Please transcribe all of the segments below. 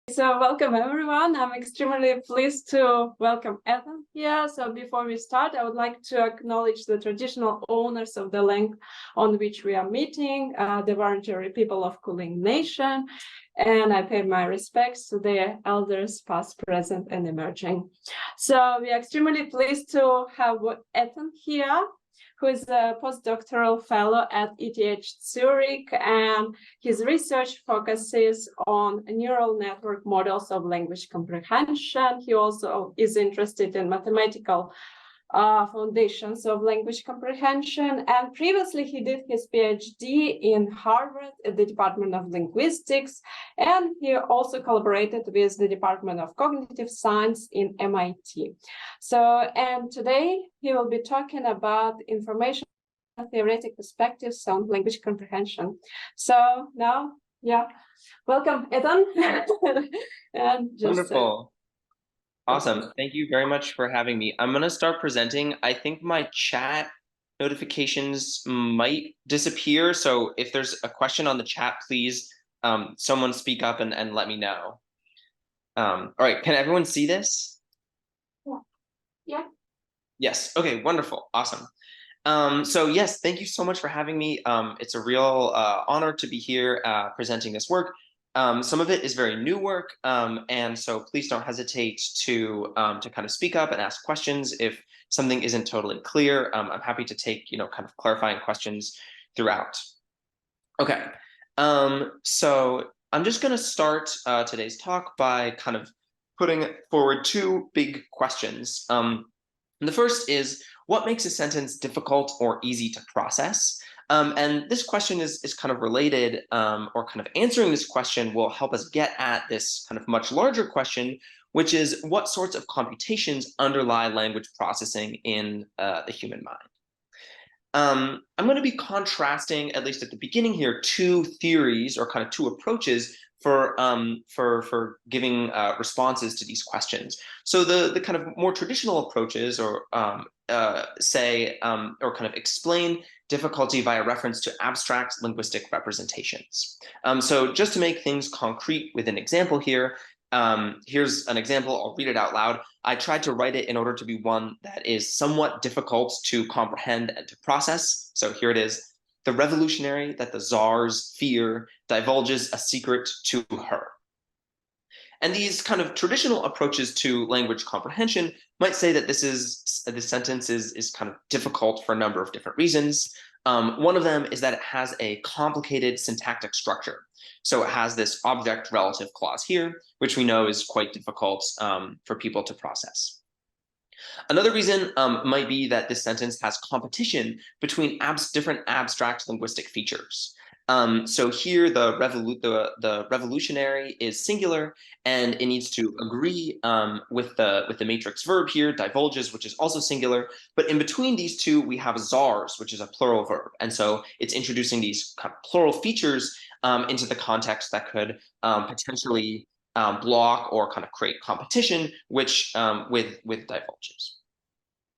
So welcome everyone. I'm extremely pleased to welcome Ethan here. So before we start, I would like to acknowledge the traditional owners of the land on which we are meeting, the Wurundjeri people of Kulin Nation, and I pay my respects to their elders, past, present, and emerging. So we are extremely pleased to have Ethan here, who is a postdoctoral fellow at ETH Zurich, and his research focuses on neural network models of language comprehension. He also is interested in mathematical foundations of language comprehension, and previously he did his PhD in Harvard at the Department of Linguistics, and he also collaborated with the Department of Cognitive Science in MIT. And today he will be talking about information-theoretic perspectives on language comprehension. So now, welcome, Ethan. And Wonderful. Awesome. Thank you very much for having me. I'm going to start presenting. I think my chat notifications might disappear. So if there's a question on the chat, please someone speak up and let me know. All right. Can everyone see this? Yeah. Yes. Okay. Wonderful. Awesome. So yes, thank you so much for having me. It's a real honor to be here presenting this work. Some of it is very new work, and so please don't hesitate to kind of speak up and ask questions if something isn't totally clear. I'm happy to take kind of clarifying questions throughout. Okay, so I'm just going to start today's talk by kind of putting forward two big questions. The first is, what makes a sentence difficult or easy to process? And this question is kind of related, or kind of answering this question will help us get at this kind of much larger question, which is what sorts of computations underlie language processing in the human mind. I'm going to be contrasting, at least at the beginning here, two theories or kind of two approaches for giving responses to these questions. So the kind of more traditional approaches, or say, or kind of explain difficulty via reference to abstract linguistic representations. So just to make things concrete with an example here, here's an example. I'll read it out loud. I tried to write it in order to be one that is somewhat difficult to comprehend and to process. So here it is. The revolutionary that the czars fear divulges a secret to her. And these kind of traditional approaches to language comprehension might say that this sentence is kind of difficult for a number of different reasons. One of them is that it has a complicated syntactic structure. So it has this object relative clause here, which we know is quite difficult for people to process. Another reason might be that this sentence has competition between different abstract linguistic features. So here the revolutionary is singular, and it needs to agree with the matrix verb here, divulges, which is also singular. But in between these two, we have czars, which is a plural verb. And so it's introducing these kind of plural features into the context that could potentially block or kind of create competition, which with divulges.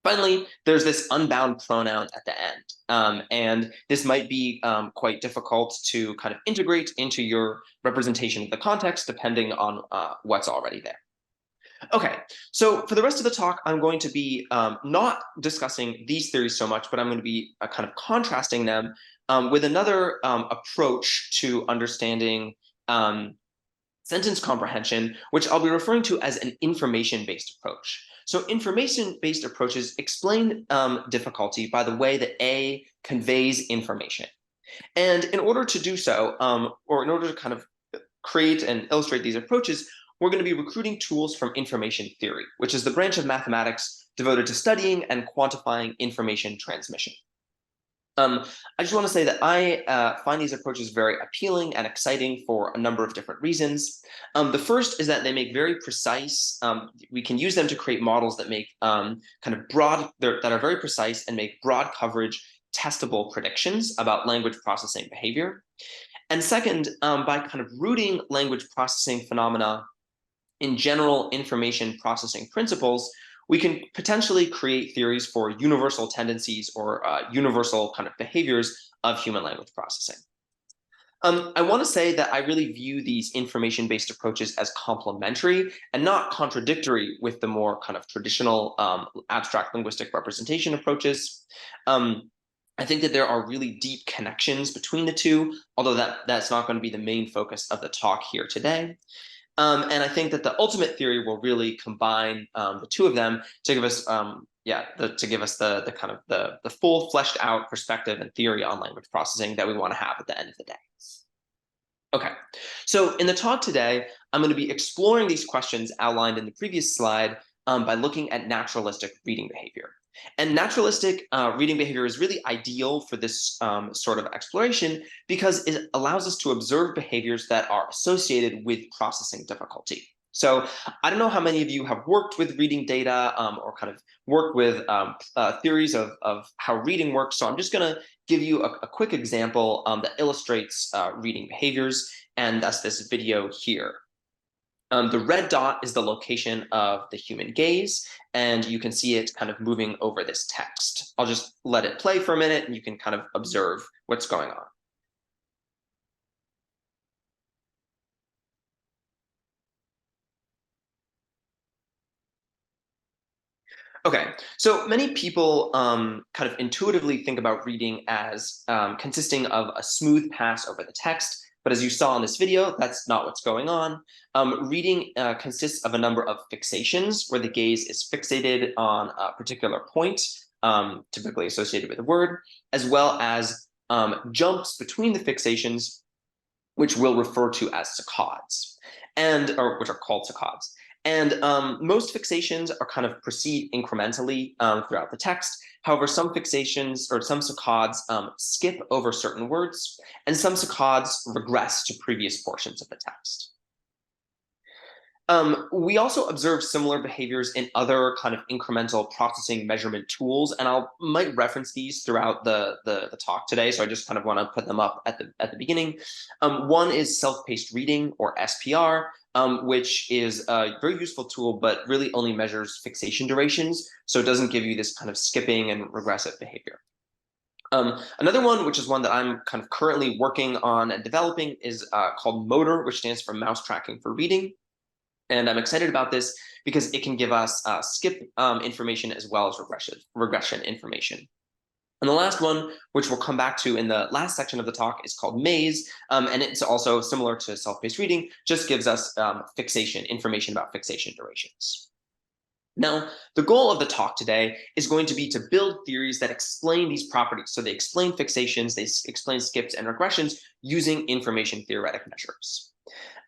Finally, there's this unbound pronoun at the end, and this might be quite difficult to kind of integrate into your representation of the context, depending on what's already there. Okay, so for the rest of the talk, I'm going to be not discussing these theories so much, but I'm going to be kind of contrasting them with another approach to understanding sentence comprehension, which I'll be referring to as an information-based approach. So information-based approaches explain difficulty by the way that A conveys information. And in order to do so, or in order to kind of create and illustrate these approaches, we're going to be recruiting tools from information theory, which is the branch of mathematics devoted to studying and quantifying information transmission. I just want to say that I find these approaches very appealing and exciting for a number of different reasons. The first is that they make very precise, we can use them to create models that make kind of broad, that are very precise and make broad coverage, testable predictions about language processing behavior. And second, by kind of rooting language processing phenomena in general information processing principles, we can potentially create theories for universal tendencies or universal kind of behaviors of human language processing. I want to say that I really view these information-based approaches as complementary and not contradictory with the more kind of traditional abstract linguistic representation approaches. I think that there are really deep connections between the two, although that's not going to be the main focus of the talk here today. And I think that the ultimate theory will really combine the two of them to give us, the kind of the full fleshed out perspective and theory on language processing that we want to have at the end of the day. Okay, so in the talk today, I'm going to be exploring these questions outlined in the previous slide by looking at naturalistic reading behavior. And naturalistic reading behavior is really ideal for this sort of exploration because it allows us to observe behaviors that are associated with processing difficulty. So I don't know how many of you have worked with reading data or kind of worked with theories of how reading works. So I'm just going to give you a quick example that illustrates reading behaviors, and that's this video here. The red dot is the location of the human gaze, and you can see it kind of moving over this text. I'll just let it play for a minute, and you can kind of observe what's going on. Okay, so many people kind of intuitively think about reading as consisting of a smooth pass over the text, but as you saw in this video, that's not what's going on. Reading consists of a number of fixations where the gaze is fixated on a particular point, typically associated with a word, as well as jumps between the fixations, which we'll refer to as saccades, or which are called saccades. And most fixations are kind of proceed incrementally throughout the text. However, some fixations or some saccades skip over certain words, and some saccades regress to previous portions of the text. We also observe similar behaviors in other kind of incremental processing measurement tools, and might reference these throughout the talk today. So I just kind of want to put them up at the beginning. One is self-paced reading, or SPR, which is a very useful tool, but really only measures fixation durations. So it doesn't give you this kind of skipping and regressive behavior. Another one, which is one that I'm kind of currently working on and developing, is called MOTOR, which stands for mouse tracking for reading. And I'm excited about this because it can give us skip information as well as regression information. And the last one, which we'll come back to in the last section of the talk, is called maze. And it's also similar to self-paced reading, just gives us information about fixation durations. Now, the goal of the talk today is going to be to build theories that explain these properties. So they explain fixations, they explain skips and regressions using information-theoretic measures.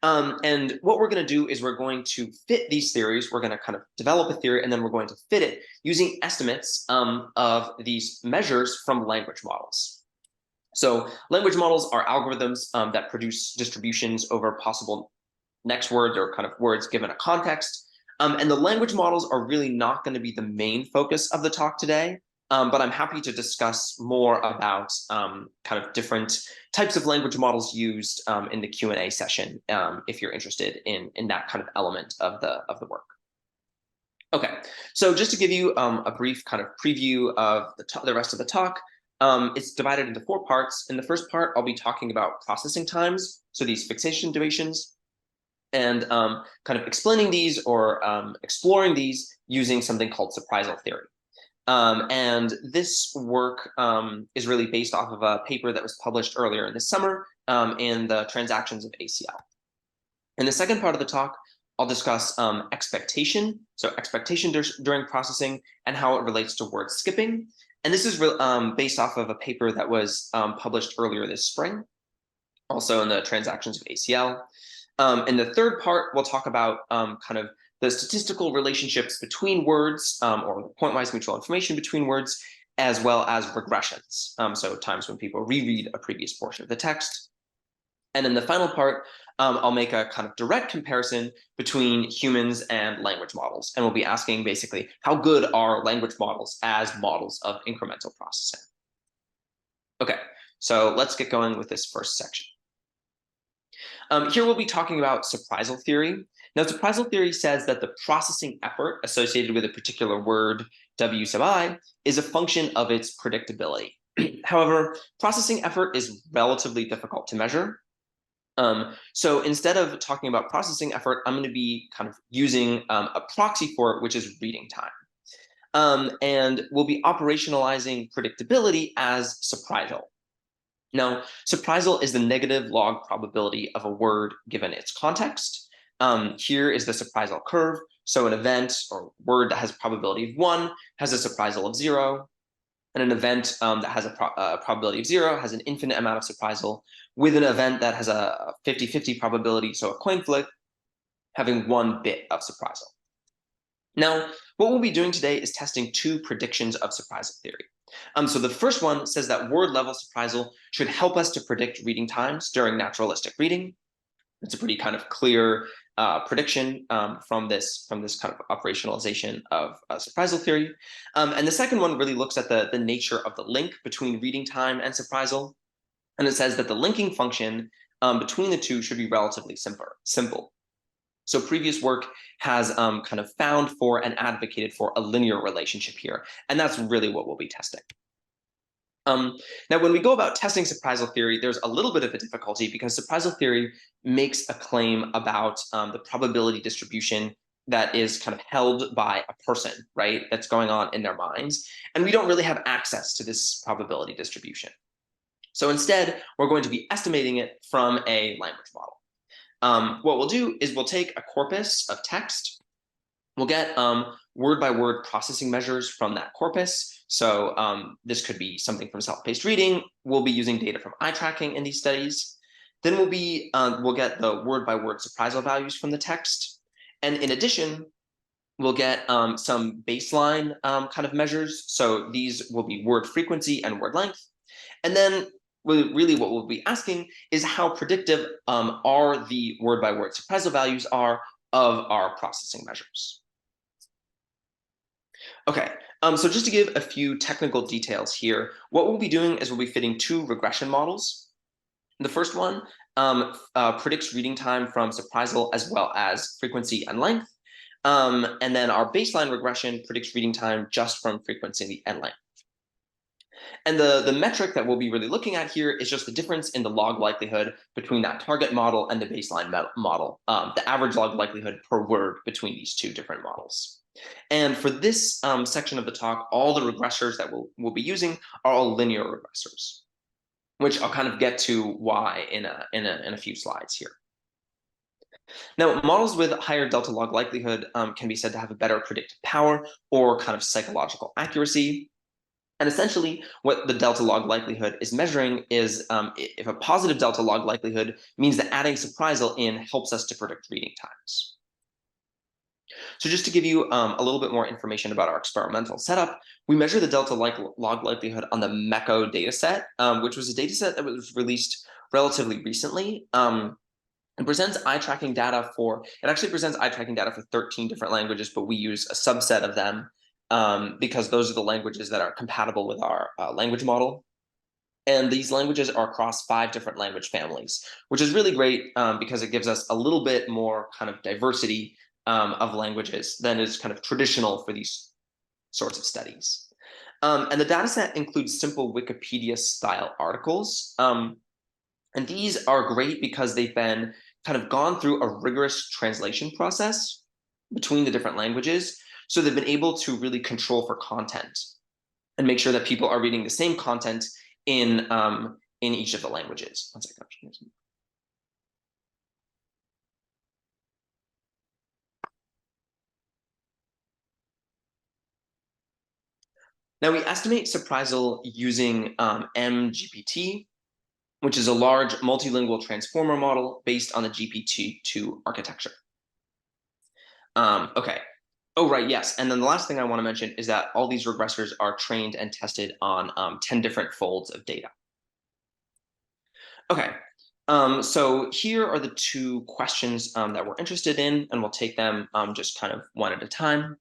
And what we're going to do is we're going to fit these theories. We're going to kind of develop a theory, and then we're going to fit it using estimates of these measures from language models. So language models are algorithms that produce distributions over possible next words or kind of words given a context. And the language models are really not going to be the main focus of the talk today. But I'm happy to discuss more about kind of different types of language models used in the Q&A session if you're interested in that kind of element of the work. Okay, so just to give you a brief kind of preview of the rest of the talk, it's divided into 4 parts. In the first part, I'll be talking about processing times, so these fixation durations, and kind of explaining these or exploring these using something called surprisal theory. And this work is really based off of a paper that was published earlier in the summer in the Transactions of ACL. In the second part of the talk, I'll discuss expectation, so expectation during processing and how it relates to word skipping. And this is based off of a paper that was published earlier this spring, also in the Transactions of ACL. In the third part, we'll talk about kind of the statistical relationships between words or point-wise mutual information between words, as well as regressions. So times when people reread a previous portion of the text. And in the final part, I'll make a kind of direct comparison between humans and language models. And we'll be asking basically, how good are language models as models of incremental processing? Okay, so let's get going with this first section. Here we'll be talking about surprisal theory. Now, surprisal theory says that the processing effort associated with a particular word, W sub I, is a function of its predictability. However, processing effort is relatively difficult to measure. So instead of talking about processing effort, I'm going to be kind of using a proxy for it, which is reading time. And we'll be operationalizing predictability as surprisal. Now, surprisal is the negative log probability of a word given its context. Here is the surprisal curve. So an event or word that has a probability of 1 has a surprisal of 0. And an event that has a probability of 0 has an infinite amount of surprisal, with an event that has a 50-50 probability, so a coin flip, having 1 bit of surprisal. Now, what we'll be doing today is testing 2 predictions of surprisal theory. So the first one says that word-level surprisal should help us to predict reading times during naturalistic reading. It's a pretty kind of clear prediction from this kind of operationalization of surprisal theory. And the second one really looks at the nature of the link between reading time and surprisal. And it says that the linking function between the two should be relatively simple. So previous work has kind of found for and advocated for a linear relationship here. And that's really what we'll be testing. Now, when we go about testing surprisal theory, there's a little bit of a difficulty because surprisal theory makes a claim about the probability distribution that is kind of held by a person, right? That's going on in their minds. And we don't really have access to this probability distribution. So instead, we're going to be estimating it from a language model. What we'll do is we'll take a corpus of text. We'll get word-by-word processing measures from that corpus. So this could be something from self-paced reading. We'll be using data from eye tracking in these studies. Then we'll get the word-by-word surprisal values from the text. And in addition, we'll get some baseline kind of measures. So these will be word frequency and word length. And then really what we'll be asking is how predictive are the word-by-word surprisal values are of our processing measures. Okay, so just to give a few technical details here, what we'll be doing is we'll be fitting 2 regression models. The first one predicts reading time from surprisal as well as frequency and length. And then our baseline regression predicts reading time just from frequency and length. And the metric that we'll be really looking at here is just the difference in the log likelihood between that target model and the baseline model, the average log likelihood per word between these 2 different models. And for this section of the talk, all the regressors that we'll be using are all linear regressors, which I'll kind of get to why in a few slides here. Now, models with higher delta log likelihood can be said to have a better predictive power or kind of psychological accuracy. And essentially, what the delta log likelihood is measuring is if a positive delta log likelihood means that adding surprisal in helps us to predict reading times. So just to give you a little bit more information about our experimental setup, we measure the delta log likelihood on the MECO dataset, which was a dataset that was released relatively recently. It presents eye tracking data it actually presents eye tracking data for 13 different languages, but we use a subset of them because those are the languages that are compatible with our language model. And these languages are across 5 different language families, which is really great because it gives us a little bit more kind of diversity of languages than is kind of traditional for these sorts of studies. And the data set includes simple Wikipedia-style articles. And these are great because they've been kind of gone through a rigorous translation process between the different languages. So they've been able to really control for content and make sure that people are reading the same content in each of the languages. One second. Now we estimate surprisal using MGPT, which is a large multilingual transformer model based on the GPT-2 architecture. Okay. Oh, right, yes. And then the last thing I want to mention is that all these regressors are trained and tested on 10 different folds of data. Okay, so here are the 2 questions that we're interested in, and we'll take them just kind of one at a time.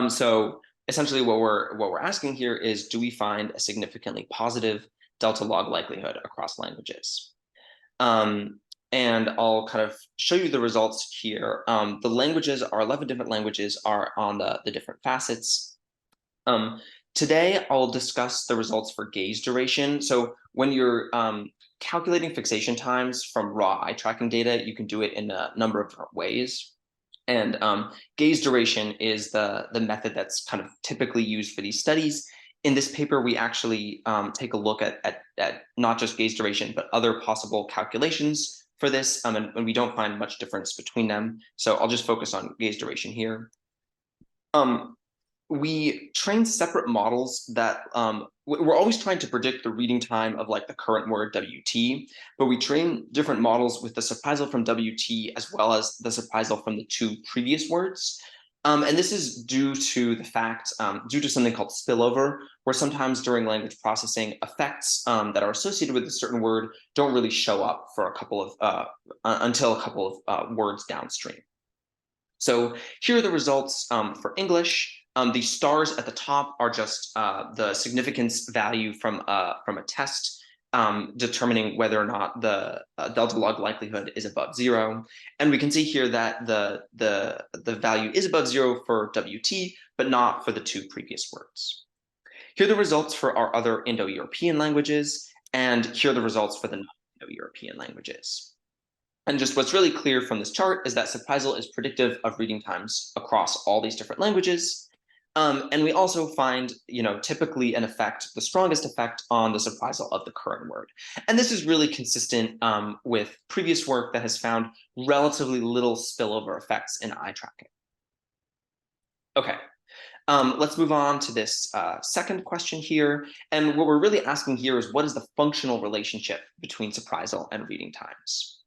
So essentially what we're asking here is, do we find a significantly positive delta log likelihood across languages? And I'll kind of show you the results here. The languages are 11 different languages are on the different facets. Today, I'll discuss the results for gaze duration. So when you're calculating fixation times from raw eye tracking data, you can do it in a number of different ways. And gaze duration is the method that's kind of typically used for these studies. In this paper, we actually take a look at not just gaze duration, but other possible calculations for this, and we don't find much difference between them. So I'll just focus on gaze duration here. We train separate models that we're always trying to predict the reading time of like the current word WT, but we train different models with the surprisal from WT as well as the surprisal from the two previous words. And this is due to the fact, due to something called spillover, where sometimes during language processing, effects that are associated with a certain word don't really show up for a couple of, until a couple of words downstream. So here are the results for English. The stars at the top are just the significance value from a test determining whether or not the delta log likelihood is above 0. And we can see here that the value is above 0 for WT, but not for the two previous words. Here are the results for our other Indo-European languages, and here are the results for the non-Indo-European languages. And just what's really clear from this chart is that surprisal is predictive of reading times across all these different languages. And we also find, typically an effect, the strongest effect on the surprisal of the current word. And this is really consistent with previous work that has found relatively little spillover effects in eye tracking. Okay, let's move on to this second question here. And what we're really asking here is, what is the functional relationship between surprisal and reading times?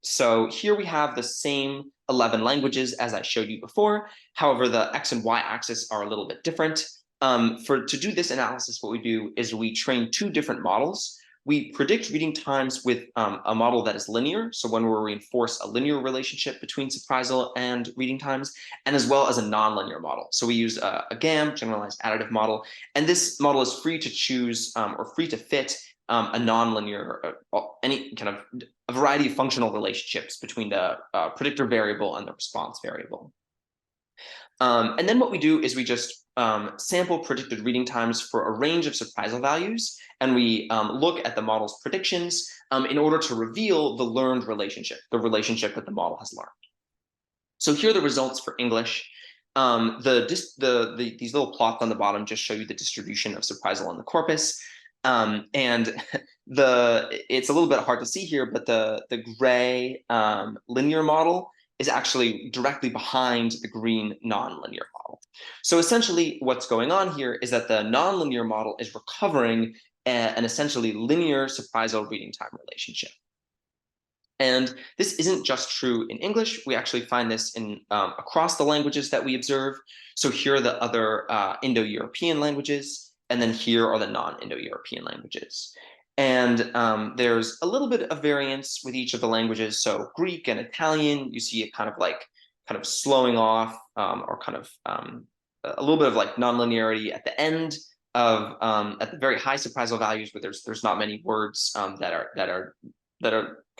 So here we have the same 11 languages as I showed you before. However, the X and Y axis are a little bit different. To do this analysis, what we do is we train two different models. We predict reading times with a model that is linear, so when we reinforce a linear relationship between surprisal and reading times, and as well as a nonlinear model. So we use a GAM, generalized additive model, and this model is free to choose or free to fit a nonlinear, any kind of a variety of functional relationships between the predictor variable and the response variable. And then what we do is we just sample predicted reading times for a range of surprisal values, and we look at the model's predictions in order to reveal the learned relationship, the relationship that the model has learned. So here are the results for English. These little plots on the bottom just show you the distribution of surprisal in the corpus. And it's a little bit hard to see here, but the gray linear model is actually directly behind the green nonlinear model. So essentially what's going on here is that the nonlinear model is recovering an essentially linear surprisal reading time relationship. And this isn't just true in English. We actually find this in across the languages that we observe. So here are the other Indo-European languages, and then here are the non-Indo-European languages. And there's a little bit of variance with each of the languages. So Greek and Italian, you see it kind of slowing off, or kind of a little bit of like nonlinearity at the end of at the very high surprisal values, where there's not many words that are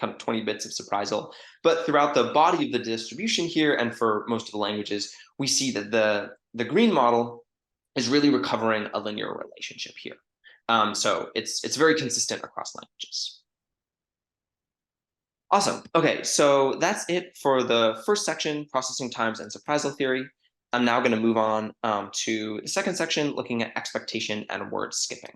kind of 20 bits of surprisal. But throughout the body of the distribution here, and for most of the languages, we see that the green model is really recovering a linear relationship here. So it's very consistent across languages. Awesome. Okay, so that's it for the first section, processing times and surprisal theory. I'm now going to move on to the second section, looking at expectation and word skipping.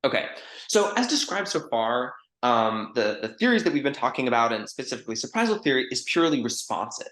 Okay, so as described so far, the theories that we've been talking about, and specifically surprisal theory, is purely responsive.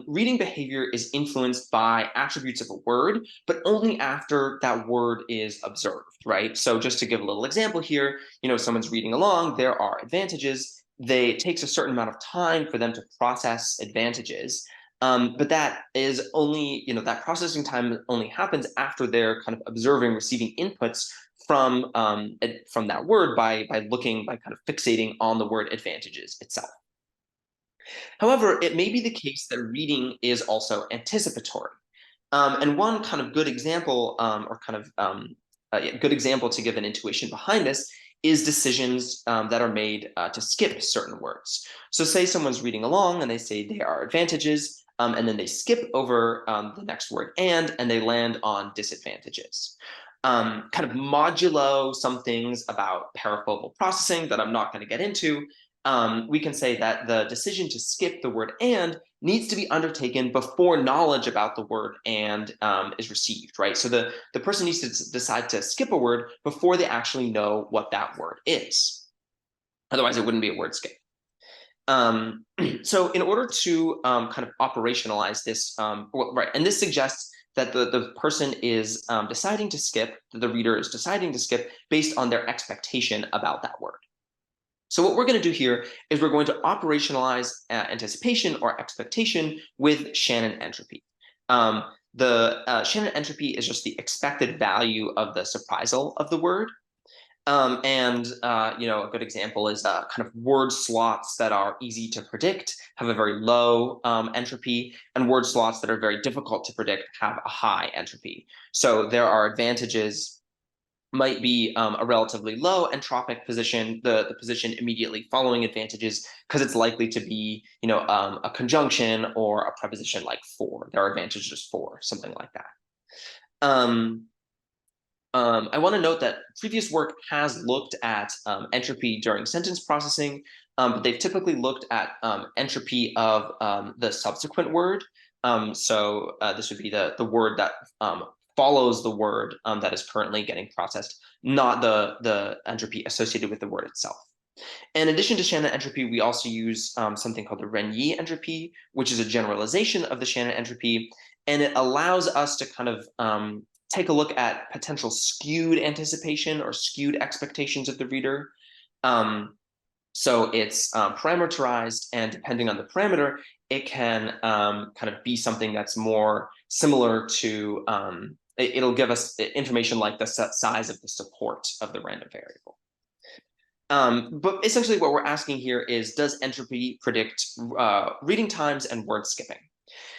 Reading behavior is influenced by attributes of a word, but only after that word is observed, right? So just to give a little example here, someone's reading along, there are advantages. It takes a certain amount of time for them to process advantages. But that is only, that processing time only happens after they're kind of observing, receiving inputs from that word by kind of fixating on the word advantages itself. However, it may be the case that reading is also anticipatory. And one kind of good example, good example to give an intuition behind this, is decisions that are made to skip certain words. So say someone's reading along and they say there are advantages. and then they skip over the next word and they land on disadvantages. Kind of modulo some things about paraphobal processing that I'm not going to get into. We can say that the decision to skip the word and needs to be undertaken before knowledge about the word and is received, right? So the person needs to decide to skip a word before they actually know what that word is. Otherwise, it wouldn't be a word skip. So in order to kind of operationalize this, right, and this suggests that the person is deciding to skip, the reader is deciding to skip based on their expectation about that word. So what we're going to do here is we're going to operationalize anticipation or expectation with Shannon entropy. The Shannon entropy is just the expected value of the surprisal of the word. A good example is kind of word slots that are easy to predict have a very low entropy, and word slots that are very difficult to predict have a high entropy. So there are advantages, might be a relatively low entropic position, the position immediately following advantages, because it's likely to be, a conjunction or a preposition like for. There are advantages for, something like that. I want to note that previous work has looked at entropy during sentence processing, but they've typically looked at entropy of the subsequent word. So this would be the word that follows the word that is currently getting processed, not the entropy associated with the word itself. In addition to Shannon entropy, we also use something called the Renyi entropy, which is a generalization of the Shannon entropy, and it allows us to kind of take a look at potential skewed anticipation or skewed expectations of the reader. So it's parameterized, and depending on the parameter, it can kind of be something that's more similar to, it'll give us information like the size of the support of the random variable. But essentially what we're asking here is, does entropy predict reading times and word skipping?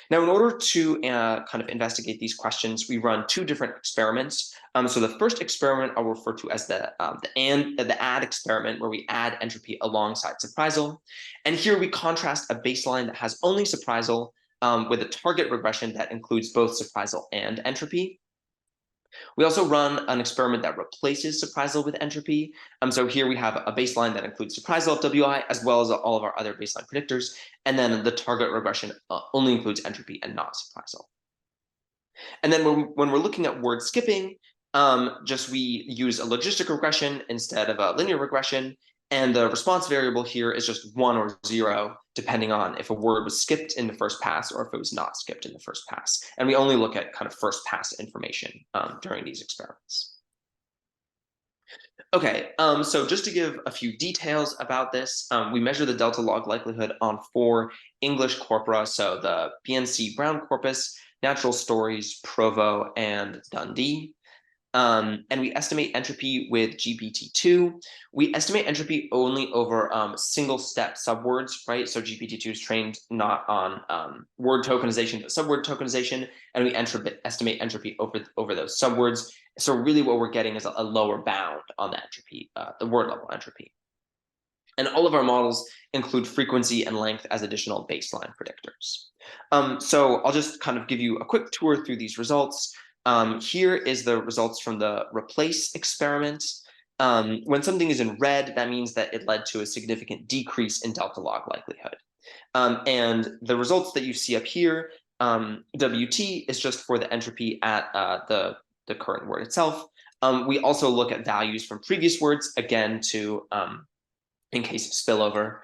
Now, in order to kind of investigate these questions, we run two different experiments. So the first experiment I'll refer to as the add experiment, where we add entropy alongside surprisal. And here we contrast a baseline that has only surprisal with a target regression that includes both surprisal and entropy. We also run an experiment that replaces surprisal with entropy. So here we have a baseline that includes surprisal of WI, as well as all of our other baseline predictors. And then the target regression only includes entropy and not surprisal. And then when we're looking at word skipping, we use a logistic regression instead of a linear regression. And the response variable here is just 1 or 0, depending on if a word was skipped in the first pass or if it was not skipped in the first pass. And we only look at kind of first pass information during these experiments. Okay, so just to give a few details about this, we measure the delta log likelihood on 4 English corpora, so the BNC Brown corpus, Natural Stories, Provo, and Dundee. And we estimate entropy with GPT-2. We estimate entropy only over single-step subwords, right? So GPT-2 is trained not on word tokenization, but subword tokenization, and we estimate entropy over those subwords. So really what we're getting is a lower bound on the entropy, the word level entropy. And all of our models include frequency and length as additional baseline predictors. So I'll just kind of give you a quick tour through these results. Here is the results from the replace experiment. When something is in red, that means that it led to a significant decrease in delta log likelihood. And the results that you see up here, WT is just for the entropy at the current word itself. We also look at values from previous words, again, to in case of spillover.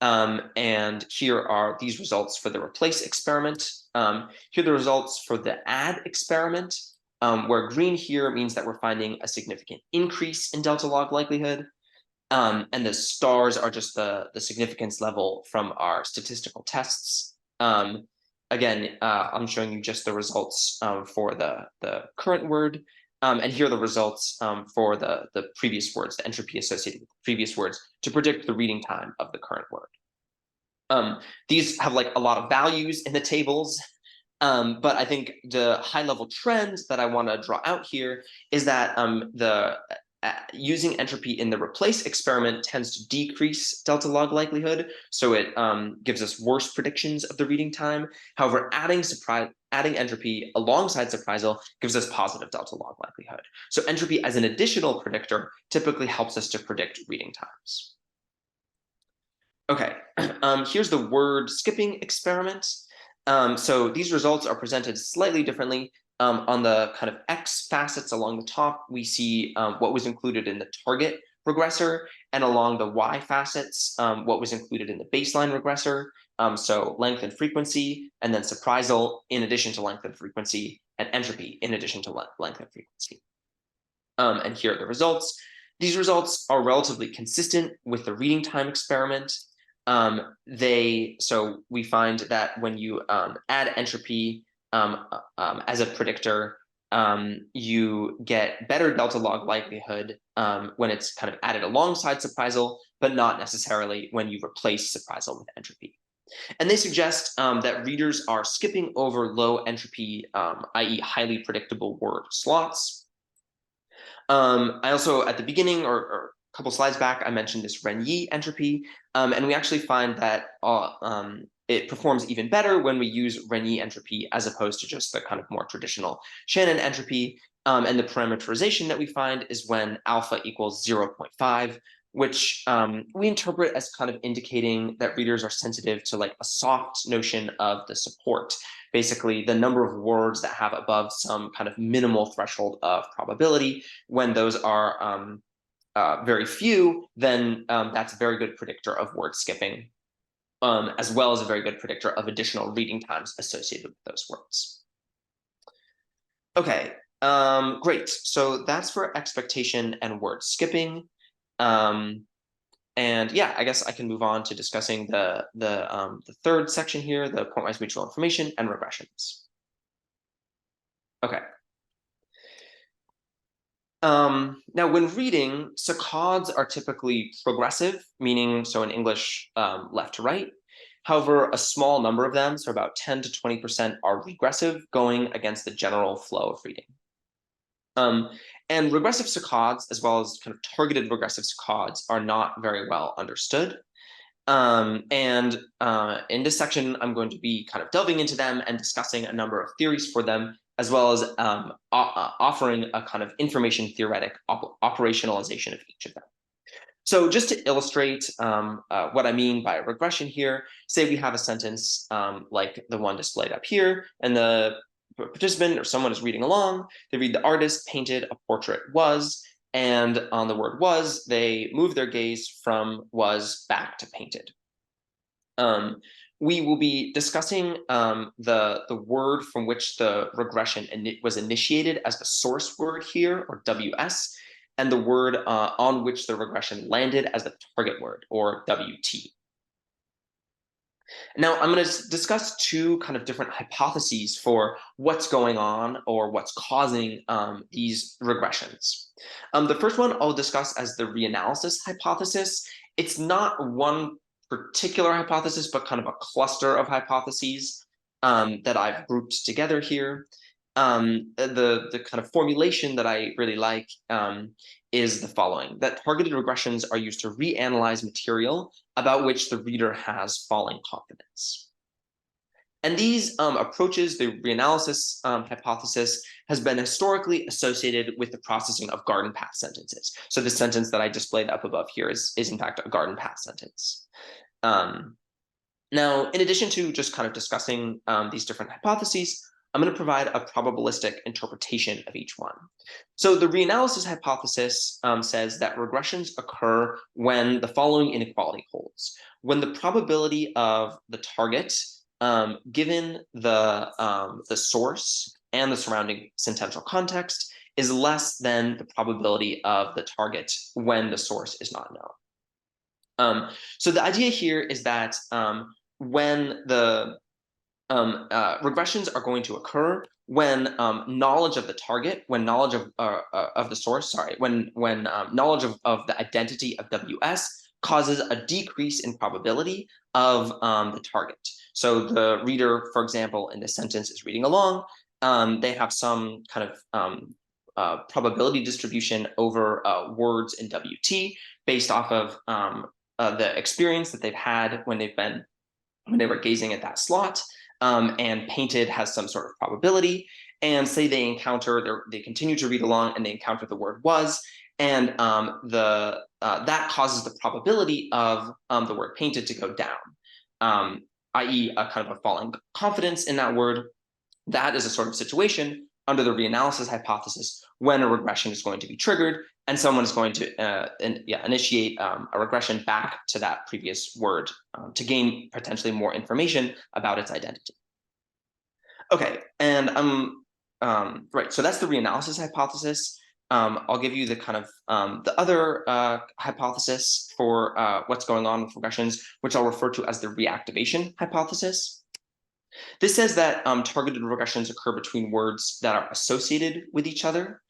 And here are these results for the replace experiment. Here are the results for the add experiment, where green here means that we're finding a significant increase in delta log likelihood. And the stars are just the significance level from our statistical tests. Again, I'm showing you just the results for the current word. And here are the results for the previous words, the entropy associated with the previous words, to predict the reading time of the current word. These have like a lot of values in the tables, but I think the high level trend that I want to draw out here is that using entropy in the replace experiment tends to decrease delta log likelihood, so it gives us worse predictions of the reading time. However, adding entropy alongside surprisal gives us positive delta log likelihood. So entropy as an additional predictor typically helps us to predict reading times. Okay, here's the word skipping experiment. So these results are presented slightly differently. On the kind of X facets along the top, we see what was included in the target regressor, and along the Y facets, what was included in the baseline regressor. So length and frequency, and then surprisal in addition to length and frequency, and entropy in addition to length and frequency. And here are the results. These results are relatively consistent with the reading time experiment. So we find that when you add entropy as a predictor, you get better delta log likelihood when it's kind of added alongside surprisal, but not necessarily when you replace surprisal with entropy. And they suggest that readers are skipping over low entropy, i.e. highly predictable word slots. I also, at the beginning or a couple slides back, I mentioned this Renyi entropy, and we actually find that it performs even better when we use Renyi entropy as opposed to just the kind of more traditional Shannon entropy. And the parameterization that we find is when alpha equals 0.5, which we interpret as kind of indicating that readers are sensitive to like a soft notion of the support. Basically, the number of words that have above some kind of minimal threshold of probability. When those are very few, then that's a very good predictor of word skipping, as well as a very good predictor of additional reading times associated with those words. Okay, great. So that's for expectation and word skipping. And yeah, I guess I can move on to discussing the third section here, the pointwise mutual information and regressions. Okay. Now, when reading, saccades are typically progressive, meaning, so in English, left to right. However, a small number of them, so about 10 to 20%, are regressive, going against the general flow of reading. And regressive saccades, as well as kind of targeted regressive saccades, are not very well understood. In this section, I'm going to be kind of delving into them and discussing a number of theories for them, as well as offering a kind of information-theoretic operationalization of each of them. So just to illustrate what I mean by regression here, say we have a sentence like the one displayed up here, and the participant or someone is reading along. They read the artist painted a portrait was, and on the word was, they move their gaze from was back to painted. We will be discussing the word from which the regression was initiated as the source word here, or WS, and the word on which the regression landed as the target word, or WT. Now, I'm going to discuss two kind of different hypotheses for what's going on or what's causing these regressions. The first one I'll discuss as the reanalysis hypothesis. It's not one particular hypothesis, but kind of a cluster of hypotheses that I've grouped together here. The kind of formulation that I really like is the following: that targeted regressions are used to reanalyze material about which the reader has falling confidence. And these approaches, the reanalysis hypothesis, has been historically associated with the processing of garden path sentences. So the sentence that I displayed up above here is in fact a garden path sentence. Now, in addition to just kind of discussing these different hypotheses, I'm going to provide a probabilistic interpretation of each one. So the reanalysis hypothesis says that regressions occur when the following inequality holds: when the probability of the target, given the source and the surrounding sentential context, is less than the probability of the target when the source is not known. So the idea here is that when the regressions are going to occur when knowledge of the target, when knowledge of the source, when knowledge of the identity of WS causes a decrease in probability of the target. So the reader, for example, in this sentence is reading along. They have some kind of probability distribution over words in WT based off of the experience that they've had when they were gazing at that slot, and painted has some sort of probability. And say they continue to read along and they encounter the word was, and that causes the probability of the word painted to go down, i.e. a kind of a falling confidence in that word. That is a sort of situation under the reanalysis hypothesis when a regression is going to be triggered and someone is going to initiate a regression back to that previous word to gain potentially more information about its identity. Okay, and right, so that's the reanalysis hypothesis. I'll give you the kind of the other hypothesis for what's going on with regressions, which I'll refer to as the reactivation hypothesis. This says that targeted regressions occur between words that are associated with each other.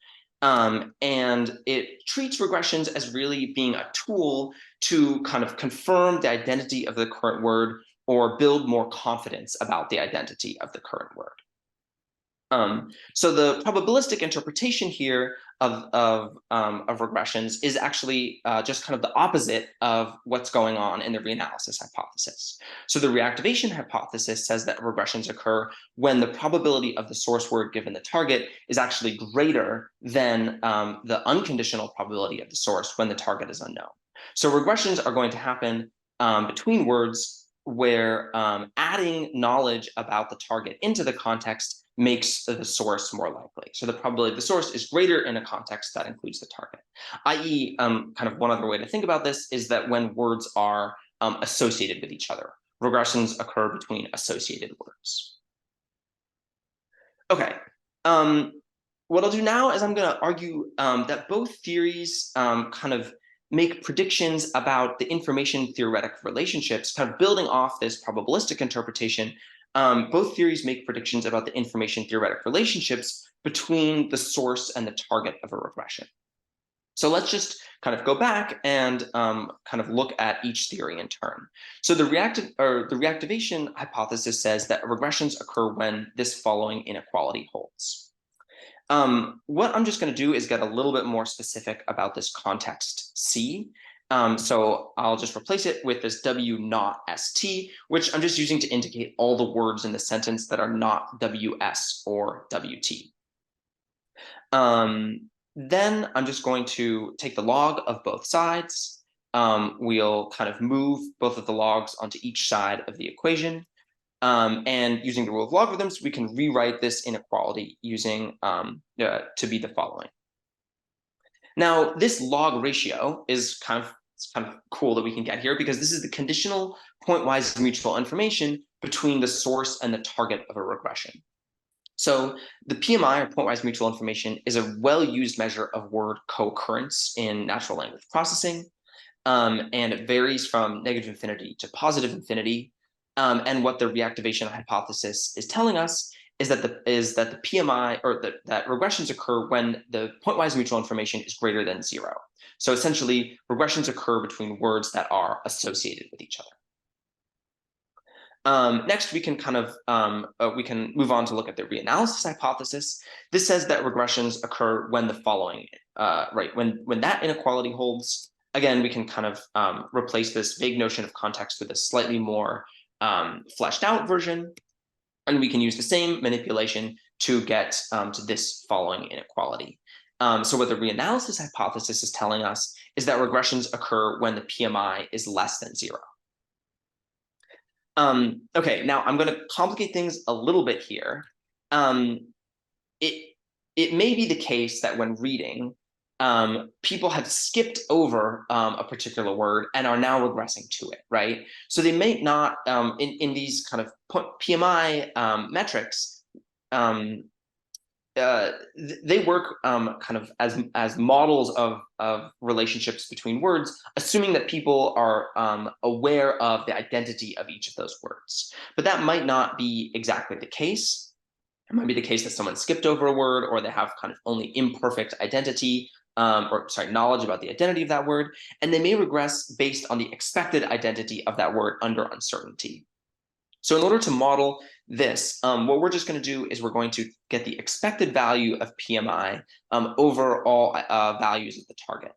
And it treats regressions as really being a tool to kind of confirm the identity of the current word or build more confidence about the identity of the current word. So the probabilistic interpretation here of regressions is actually just kind of the opposite of what's going on in the reanalysis hypothesis. So the reactivation hypothesis says that regressions occur when the probability of the source word given the target is actually greater than the unconditional probability of the source when the target is unknown. So regressions are going to happen between words where adding knowledge about the target into the context makes the source more likely. So the probability of the source is greater in a context that includes the target. I.e., kind of one other way to think about this is that when words are associated with each other, regressions occur between associated words. Okay, what I'll do now is I'm going to argue that both theories kind of make predictions about the information-theoretic relationships, kind of building off this probabilistic interpretation. Both theories make predictions about the information-theoretic relationships between the source and the target of a regression. So let's just kind of go back and kind of look at each theory in turn. So the reactivation hypothesis says that regressions occur when this following inequality holds. What I'm just going to do is get a little bit more specific about this context C. So I'll just replace it with this W not ST, which I'm just using to indicate all the words in the sentence that are not WS or WT. Then I'm just going to take the log of both sides. We'll kind of move both of the logs onto each side of the equation. And using the rule of logarithms, we can rewrite this inequality using to be the following. Now, this log ratio is kind of cool that we can get here because this is the conditional pointwise mutual information between the source and the target of a regression. So the PMI, or pointwise mutual information, is a well-used measure of word co-occurrence in natural language processing. And it varies from negative infinity to positive infinity. And what the reactivation hypothesis is telling us is that the PMI, or that regressions occur when the pointwise mutual information is greater than 0. So essentially, regressions occur between words that are associated with each other. Next, we can kind of we can move on to look at the reanalysis hypothesis. This says that regressions occur when the following, when that inequality holds. Again, we can kind of replace this vague notion of context with a slightly more fleshed out version, and we can use the same manipulation to get to this following inequality. So what the reanalysis hypothesis is telling us is that regressions occur when the PMI is less than 0. Okay, now I'm going to complicate things a little bit here. It may be the case that when reading, people have skipped over a particular word and are now regressing to it, right? So they may not, in these kind of PMI metrics, they work kind of as models of relationships between words, assuming that people are aware of the identity of each of those words. But that might not be exactly the case. It might be the case that someone skipped over a word, or they have kind of only imperfect identity, knowledge about the identity of that word, and they may regress based on the expected identity of that word under uncertainty. So in order to model this, what we're just going to do is we're going to get the expected value of PMI over all values of the target.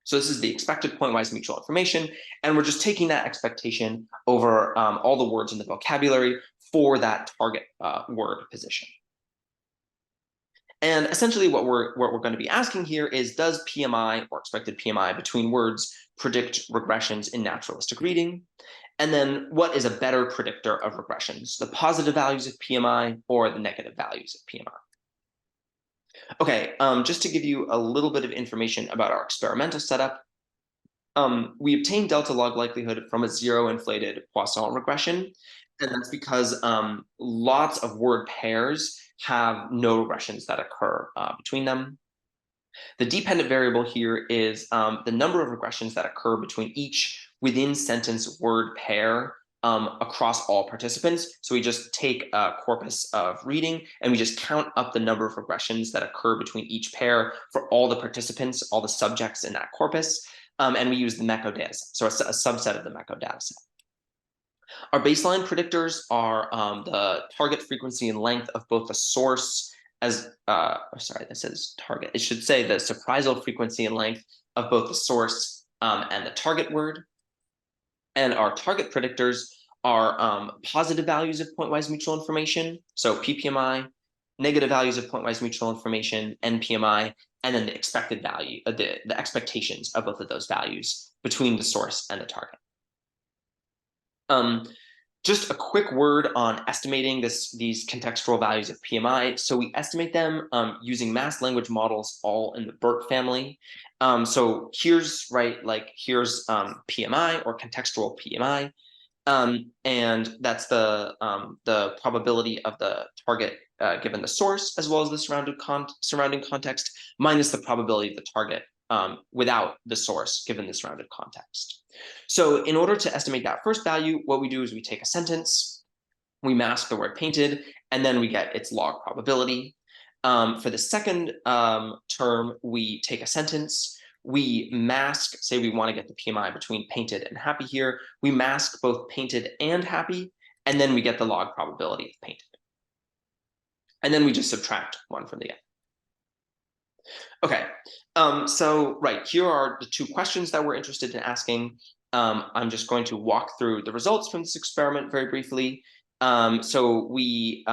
So this is the expected pointwise mutual information, and we're just taking that expectation over all the words in the vocabulary for that target word position. And essentially what we're going to be asking here is, does PMI or expected PMI between words predict regressions in naturalistic reading? And then what is a better predictor of regressions, the positive values of PMI or the negative values of PMI? Okay, just to give you a little bit of information about our experimental setup, we obtained delta log likelihood from a zero inflated Poisson regression. And that's because lots of word pairs have no regressions that occur between them. The dependent variable here is the number of regressions that occur between each within sentence word pair across all participants. So we just take a corpus of reading and we just count up the number of regressions that occur between each pair for all the participants, all the subjects in that corpus. And we use the MECO dataset, so a subset of the MECO dataset. Our baseline predictors are the target frequency and length of both the source as, sorry, this says target. It should say the surprisal frequency and length of both the source and the target word. And our target predictors are positive values of pointwise mutual information, so PPMI, negative values of pointwise mutual information, NPMI, and then the expected value, the expectations of both of those values between the source and the target. Just a quick word on estimating these contextual values of PMI. So we estimate them using mass language models all in the BERT family. So here's here's PMI or contextual PMI, and that's the probability of the target given the source as well as the surrounding context minus the probability of the target without the source given the surrounded context. So in order to estimate that first value, what we do is we take a sentence, we mask the word painted, and then we get its log probability. For the second term, we take a sentence, we mask, say we want to get the PMI between painted and happy here, we mask both painted and happy, and then we get the log probability of painted. And then we just subtract one from the other. Okay, so right, here are the two questions that we're interested in asking. I'm just going to walk through the results from this experiment very briefly. So we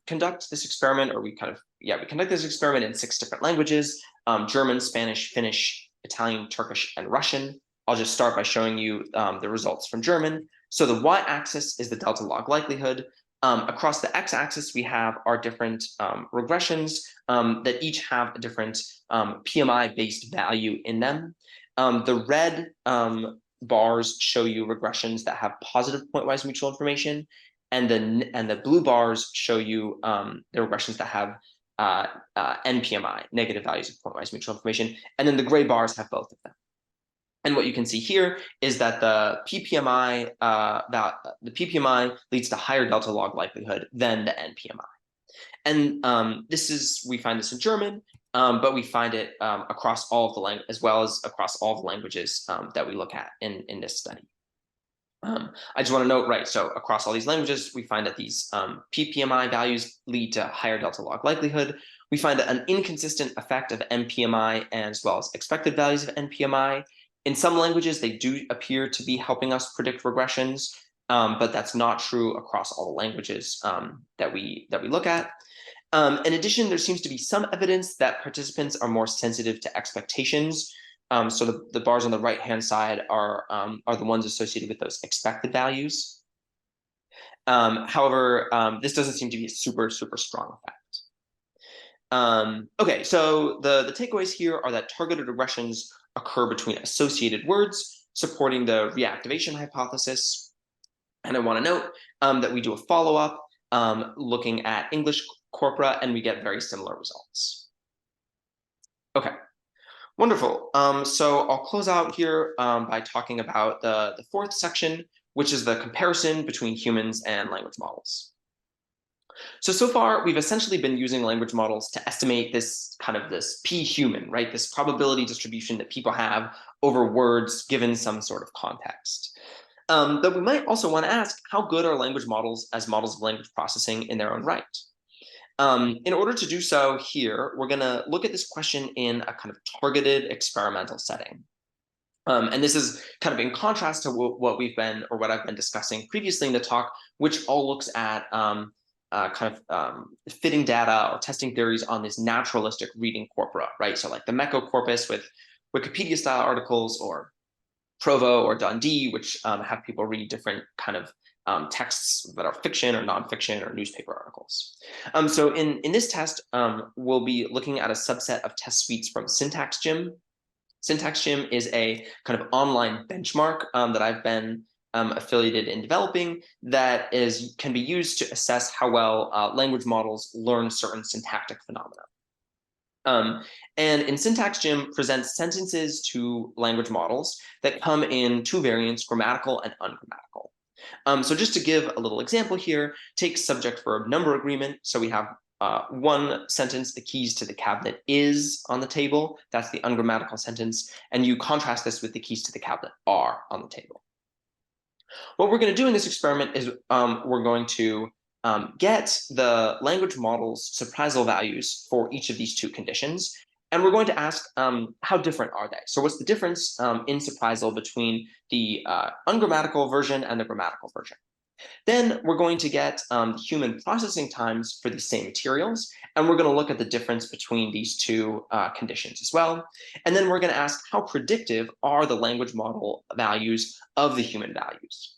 conduct this experiment, or we conduct this experiment in 6 different languages, German, Spanish, Finnish, Italian, Turkish, and Russian. I'll just start by showing you the results from German. So the y-axis is the delta log likelihood. Across the x-axis, we have our different regressions that each have a different PMI-based value in them. The red bars show you regressions that have positive pointwise mutual information, and the blue bars show you the regressions that have NPMI, negative values of pointwise mutual information, and then the gray bars have both of them. And what you can see here is that the PPMI leads to higher delta log likelihood than the NPMI. And we find this in German, but we find it across all of the languages, as well as across all the languages that we look at in this study. I just want to note, right, so across all these languages, we find that these PPMI values lead to higher delta log likelihood. We find an inconsistent effect of NPMI as well as expected values of NPMI. In some languages, they do appear to be helping us predict regressions, but that's not true across all the languages that we look at. In addition, there seems to be some evidence that participants are more sensitive to expectations. So the bars on the right-hand side are the ones associated with those expected values. However, this doesn't seem to be a super strong effect. Okay, so the takeaways here are that targeted regressions occur between associated words, supporting the reactivation hypothesis. And I want to note that we do a follow-up looking at English corpora, and we get very similar results. Okay, wonderful. So I'll close out here by talking about the fourth section, which is the comparison between humans and language models. So far, we've essentially been using language models to estimate this p-human, right? This probability distribution that people have over words given some sort of context. Though we might also want to ask, how good are language models as models of language processing in their own right? In order to do so here, we're going to look at this question in a kind of targeted experimental setting. And this is kind of in contrast to what I've been discussing previously in the talk, which all looks at fitting data or testing theories on this naturalistic reading corpora, right? So like the Mecco corpus with Wikipedia-style articles, or Provo or Dundee, which have people read different kind of texts that are fiction or nonfiction or newspaper articles. So in this test, we'll be looking at a subset of test suites from SyntaxGym. SyntaxGym is a kind of online benchmark that I've been affiliated in developing that can be used to assess how well language models learn certain syntactic phenomena. And in SyntaxGym presents sentences to language models that come in two variants, grammatical and ungrammatical. So just to give a little example here, take subject-verb number agreement. So we have one sentence, the keys to the cabinet is on the table. That's the ungrammatical sentence. And you contrast this with the keys to the cabinet are on the table. What we're going to do in this experiment is we're going to get the language model's surprisal values for each of these two conditions. And we're going to ask, how different are they? So what's the difference in surprisal between the ungrammatical version and the grammatical version? Then we're going to get human processing times for these same materials, and we're going to look at the difference between these two conditions as well. And then we're going to ask, how predictive are the language model values of the human values?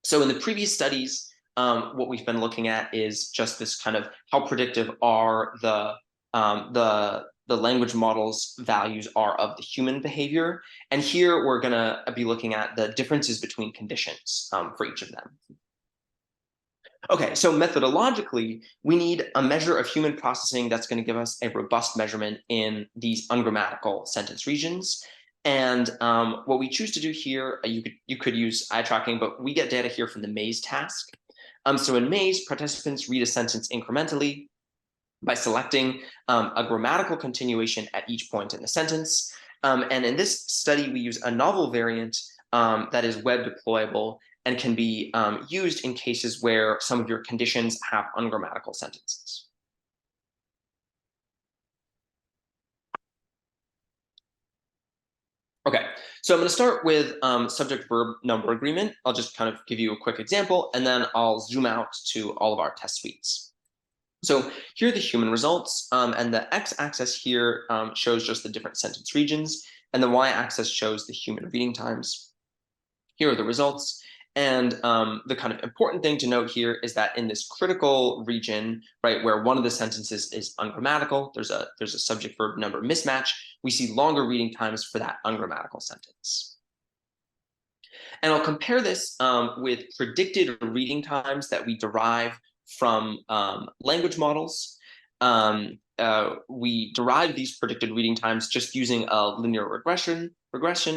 So in the previous studies, what we've been looking at is just this kind of how predictive are the language model's values are of the human behavior. And here we're going to be looking at the differences between conditions for each of them. Okay, so methodologically, we need a measure of human processing that's going to give us a robust measurement in these ungrammatical sentence regions. And what we choose to do here, you could use eye tracking, but we get data here from the maze task. So in maze, participants read a sentence incrementally by selecting a grammatical continuation at each point in the sentence. And in this study, we use a novel variant that is web deployable and can be used in cases where some of your conditions have ungrammatical sentences. Okay, so I'm going to start with subject-verb number agreement. I'll just kind of give you a quick example, and then I'll zoom out to all of our test suites. So here are the human results, and the x-axis here shows just the different sentence regions, and the y-axis shows the human reading times. Here are the results. And the kind of important thing to note here is that in this critical region, right, where one of the sentences is ungrammatical, there's a subject-verb number mismatch, we see longer reading times for that ungrammatical sentence. And I'll compare this with predicted reading times that we derive from language models. We derive these predicted reading times just using a linear regression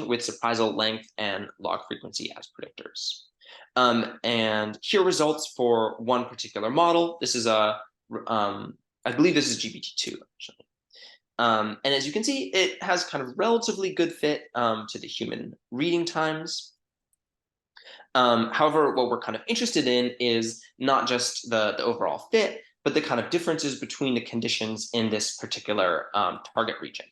with surprisal length and log frequency as predictors. And here are results for one particular model. This is I believe this is GPT-2 actually. And as you can see, it has kind of relatively good fit to the human reading times. However, what we're kind of interested in is not just the overall fit, but the kind of differences between the conditions in this particular target region.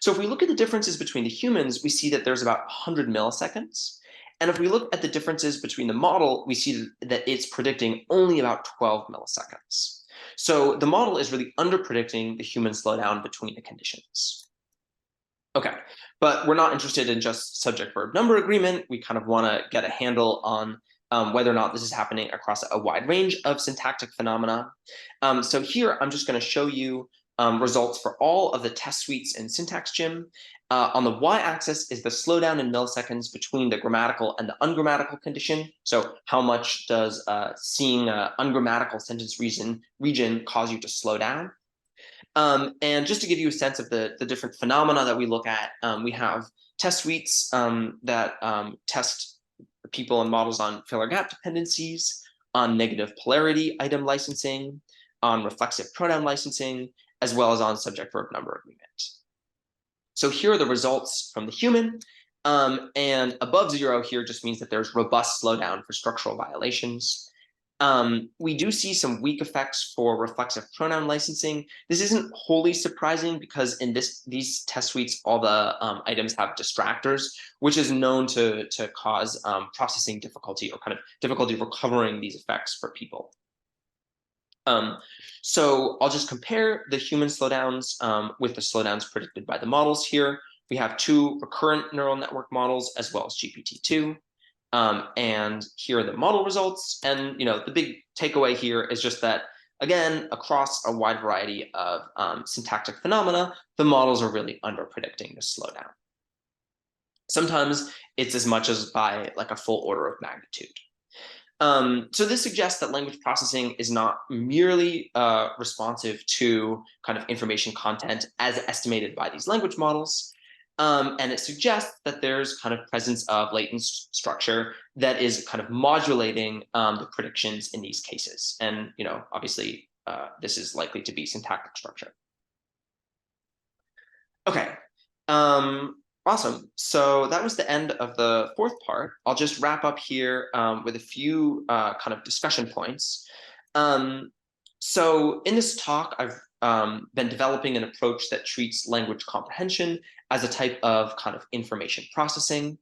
So if we look at the differences between the humans, we see that there's about 100 milliseconds. And if we look at the differences between the model, we see that it's predicting only about 12 milliseconds. So the model is really under-predicting the human slowdown between the conditions. Okay, but we're not interested in just subject-verb number agreement. We kind of want to get a handle on whether or not this is happening across a wide range of syntactic phenomena. So here, I'm just going to show you results for all of the test suites in SyntaxGym. On the y-axis is the slowdown in milliseconds between the grammatical and the ungrammatical condition. So how much does seeing an ungrammatical sentence region cause you to slow down? And just to give you a sense of the different phenomena that we look at, we have test suites that test people and models on filler gap dependencies, on negative polarity item licensing, on reflexive pronoun licensing, as well as on subject-verb number agreement. So here are the results from the human. And above 0 here just means that there's robust slowdown for structural violations. We do see some weak effects for reflexive pronoun licensing. This isn't wholly surprising because in these test suites, all the items have distractors, which is known to cause processing difficulty or kind of difficulty recovering these effects for people. So I'll just compare the human slowdowns with the slowdowns predicted by the models here. We have 2 recurrent neural network models as well as GPT-2. And here are the model results. And the big takeaway here is just that, again, across a wide variety of syntactic phenomena, the models are really under-predicting the slowdown. Sometimes it's as much as by like a full order of magnitude. So this suggests that language processing is not merely responsive to kind of information content as estimated by these language models. And it suggests that there's kind of presence of latent structure that is kind of modulating the predictions in these cases. And, obviously, this is likely to be syntactic structure. Okay. Awesome. So that was the end of the 4th part. I'll just wrap up here with a few kind of discussion points. So in this talk, I've been developing an approach that treats language comprehension as a type of kind of information processing.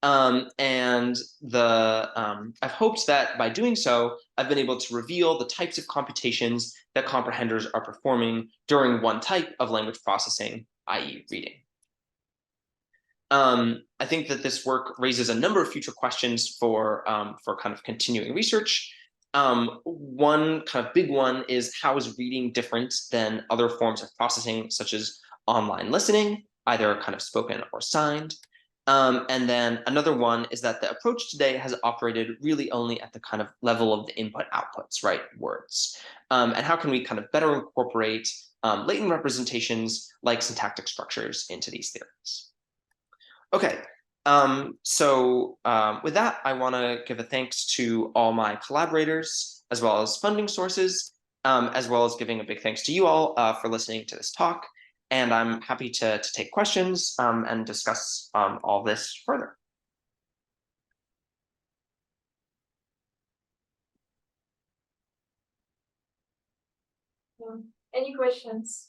And I've hoped that by doing so, I've been able to reveal the types of computations that comprehenders are performing during one type of language processing, i.e. reading. I think that this work raises a number of future questions for kind of continuing research. One kind of big one is, how is reading different than other forms of processing, such as online listening, either kind of spoken or signed? And then another one is that the approach today has operated really only at the kind of level of the input outputs, right? Words. And how can we kind of better incorporate latent representations like syntactic structures into these theories? Okay, so with that, I want to give a thanks to all my collaborators, as well as funding sources, as well as giving a big thanks to you all for listening to this talk. And I'm happy to take questions and discuss all this further. Any questions?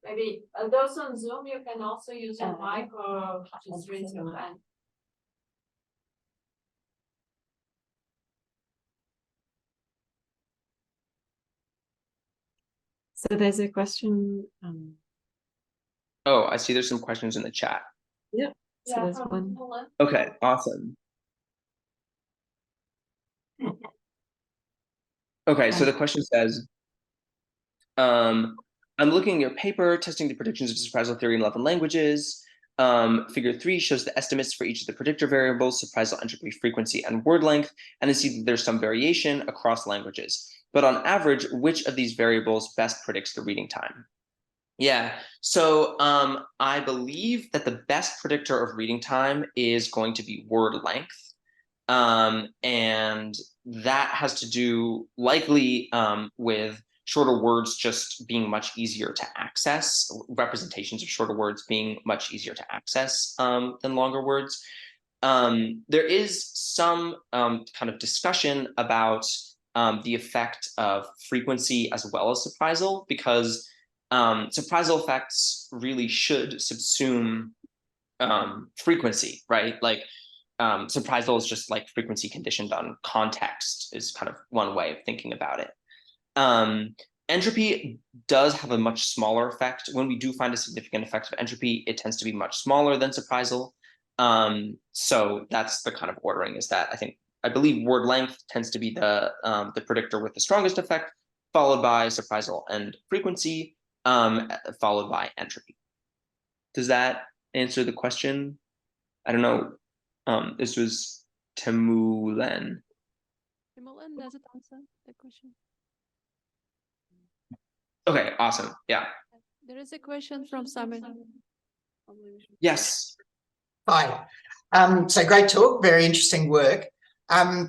Maybe those on Zoom, you can also use your mic or just raise your hand. So there's a question. Oh, I see there's some questions in the chat. Yeah, so Yeah, there's one. Okay, awesome. Okay, so the question says, I'm looking at your paper, testing the predictions of surprisal theory in 11 languages. Figure 3 shows the estimates for each of the predictor variables, surprisal entropy, frequency, and word length, and I see that there's some variation across languages. But on average, which of these variables best predicts the reading time? Yeah, so I believe that the best predictor of reading time is going to be word length. And that has to do likely with shorter words just being much easier to access, representations of shorter words being much easier to access than longer words. There is some kind of discussion about the effect of frequency as well as surprisal, because surprisal effects really should subsume frequency, right? Like surprisal is just like frequency conditioned on context is kind of one way of thinking about it. Entropy does have a much smaller effect. When we do find a significant effect of entropy, it tends to be much smaller than surprisal. So that's the kind of ordering, is that I believe word length tends to be the predictor with the strongest effect, followed by surprisal and frequency, followed by entropy. Does that answer the question? I don't know. This was Timulen. Timulen, does it answer the question? Okay, awesome. Yeah. There is a question from Simon. Yes. Hi. So great talk, very interesting work. I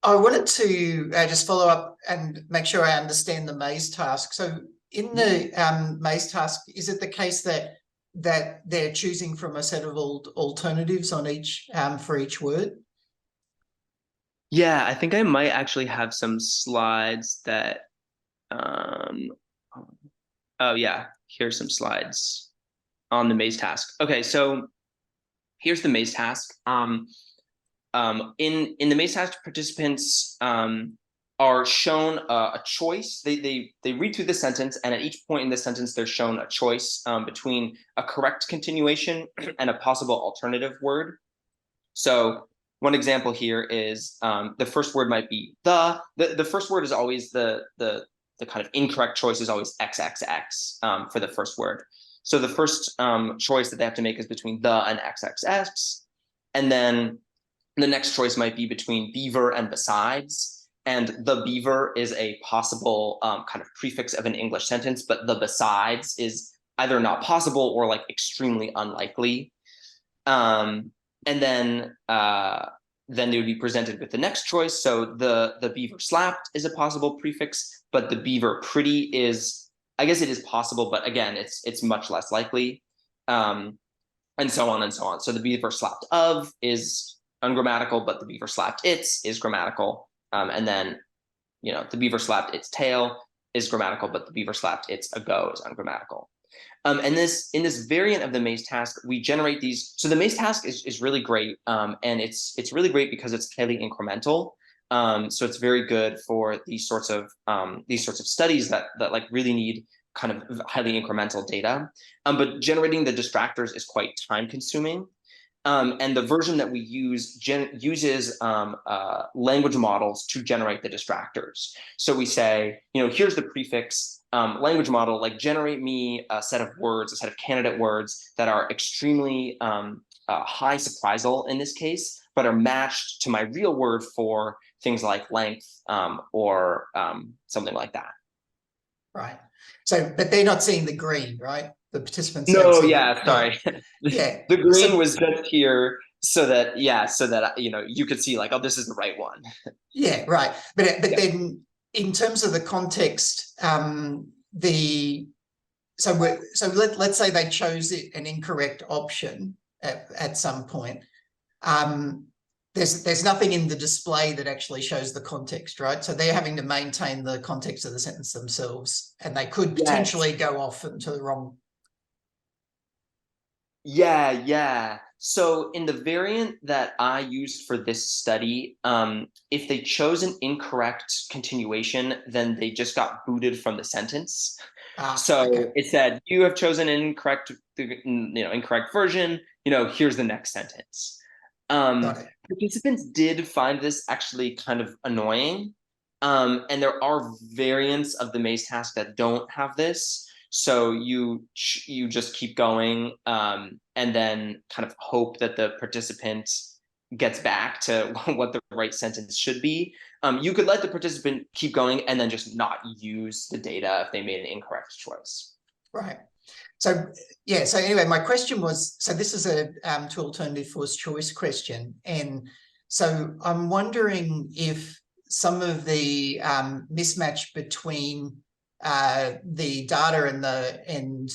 wanted to just follow up and make sure I understand the maze task. So in the maze task, is it the case that that they're choosing from a set of alternatives on each for each word? Yeah, I think I might actually have some slides that oh yeah, here's some slides on the maze task. Okay, so here's the maze task. In the maze task, participants are shown a choice. They read through the sentence, and at each point in the sentence, they're shown a choice between a correct continuation and a possible alternative word. So one example here is the first word might be the first word is always the kind of incorrect choice is always XXX for the first word. So the first choice that they have to make is between the and XXX, and then the next choice might be between beaver and besides. And the beaver is a possible kind of prefix of an English sentence, but the besides is either not possible or like extremely unlikely. And then they would be presented with the next choice. So the beaver slapped is a possible prefix, but the beaver pretty is, I guess it is possible, but again, it's much less likely. And so on and so on. So the beaver slapped of is ungrammatical, but the beaver slapped its is grammatical. And then, the beaver slapped its tail is grammatical, but the beaver slapped its ago is ungrammatical. And in this variant of the maze task, we generate these. So the maze task is really great, and it's really great because it's highly incremental. So it's very good for these sorts of studies that like really need kind of highly incremental data. But generating the distractors is quite time consuming. And the version that we use uses language models to generate the distractors. So we say, here's the prefix, language model, like generate me a set of words, a set of candidate words that are extremely high surprisal in this case, but are matched to my real word for things like length or something like that. Right. So, but they're not seeing the green, right? The participants. No, yeah, sorry. Yeah. The green was just here so that you could see like, oh, this is the right one. Yeah, right. But then in terms of the context, let's say they chose an incorrect option at some point. There's nothing in the display that actually shows the context, right? So they're having to maintain the context of the sentence themselves, and they could potentially go off into the wrong. Yeah. So in the variant that I used for this study, if they chose an incorrect continuation, then they just got booted from the sentence. It said, you have chosen an incorrect version, here's the next sentence. Participants did find this actually kind of annoying. And there are variants of the maze task that don't have this. So you just keep going and then kind of hope that the participant gets back to what the right sentence should be. You could let the participant keep going and then just not use the data if they made an incorrect choice. Right. So anyway, my question was, so this is a to alternative forced choice question. And so I'm wondering if some of the mismatch between the data and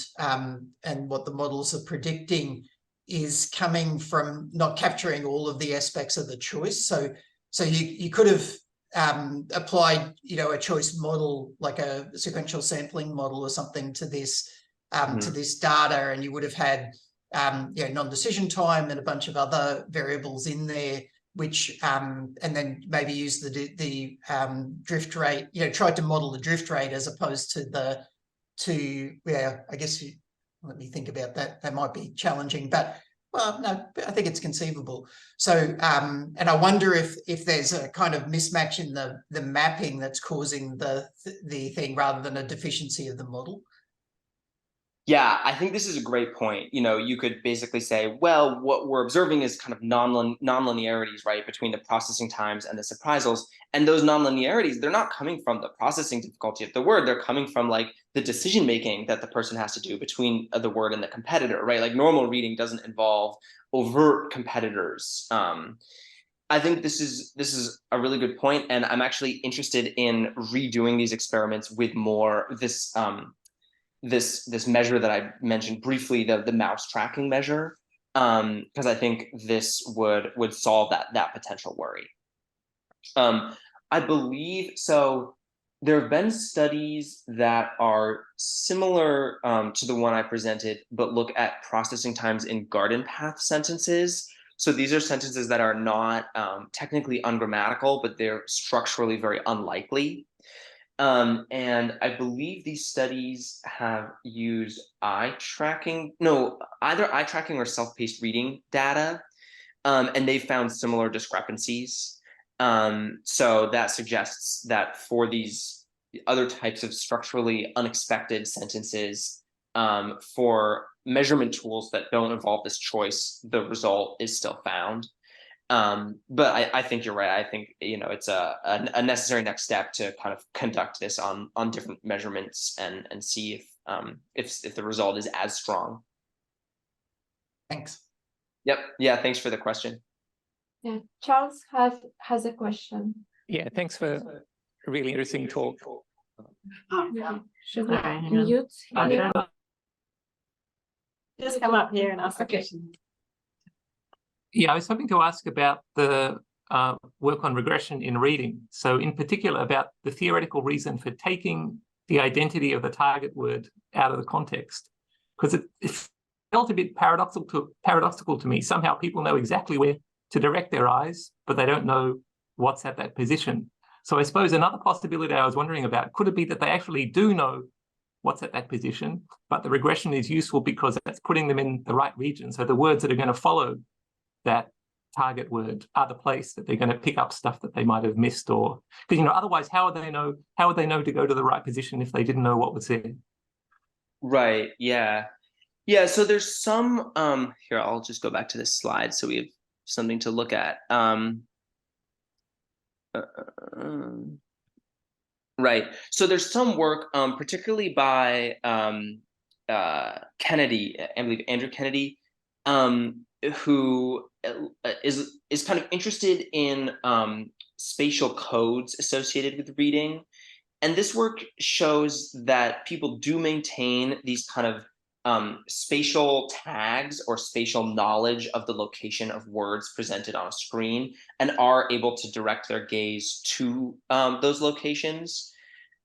what the models are predicting is coming from not capturing all of the aspects of the choice. So you could have applied, a choice model, like a sequential sampling model or something to this data, and you would have had non-decision time and a bunch of other variables in there, which and then maybe use the drift rate, tried to model the drift rate as opposed to I guess let me think about that. That might be challenging, but well, no, I think it's conceivable. So and I wonder if there's a kind of mismatch in the mapping that's causing the thing rather than a deficiency of the model. Yeah, I think this is a great point. You could basically say, well, what we're observing is kind of non-linearities, right, between the processing times and the surprisals. And those non-linearities, they're not coming from the processing difficulty of the word. They're coming from like the decision making that the person has to do between the word and the competitor, right? Like normal reading doesn't involve overt competitors. I think this is a really good point, and I'm actually interested in redoing these experiments with more this measure that I mentioned briefly, the mouse tracking measure, because I think this would solve that potential worry. I believe so. There have been studies that are similar to the one I presented, but look at processing times in garden path sentences. So these are sentences that are not technically ungrammatical, but they're structurally very unlikely. And I believe these studies have used either eye tracking or self-paced reading data, and they found similar discrepancies. So that suggests that for these other types of structurally unexpected sentences, for measurement tools that don't involve this choice, the result is still found. But I think you're right. I think, it's a necessary next step to kind of conduct this on different measurements and see if the result is as strong. Thanks. Yep. Yeah. Thanks for the question. Yeah, Charles has a question. Yeah, thanks for a really interesting talk. Should we Sorry, hang on. mute him? Just come up here and ask the Okay. question. Yeah, I was hoping to ask about the work on regression in reading. So in particular about the theoretical reason for taking the identity of the target word out of the context. Because it felt a bit paradoxical to me. Somehow people know exactly where to direct their eyes, but they don't know what's at that position. So I suppose another possibility I was wondering about, could it be that they actually do know what's at that position, but the regression is useful because that's putting them in the right region. So the words that are going to follow that target word are the place that they're going to pick up stuff that they might have missed, or because otherwise how would they know to go to the right position if they didn't know what was there? Right. Yeah. Yeah. So there's some here, I'll just go back to this slide so we have something to look at. Right. So there's some work, particularly by Kennedy, I believe Andrew Kennedy, who is kind of interested in spatial codes associated with reading. And this work shows that people do maintain these kind of spatial tags or spatial knowledge of the location of words presented on a screen and are able to direct their gaze to those locations.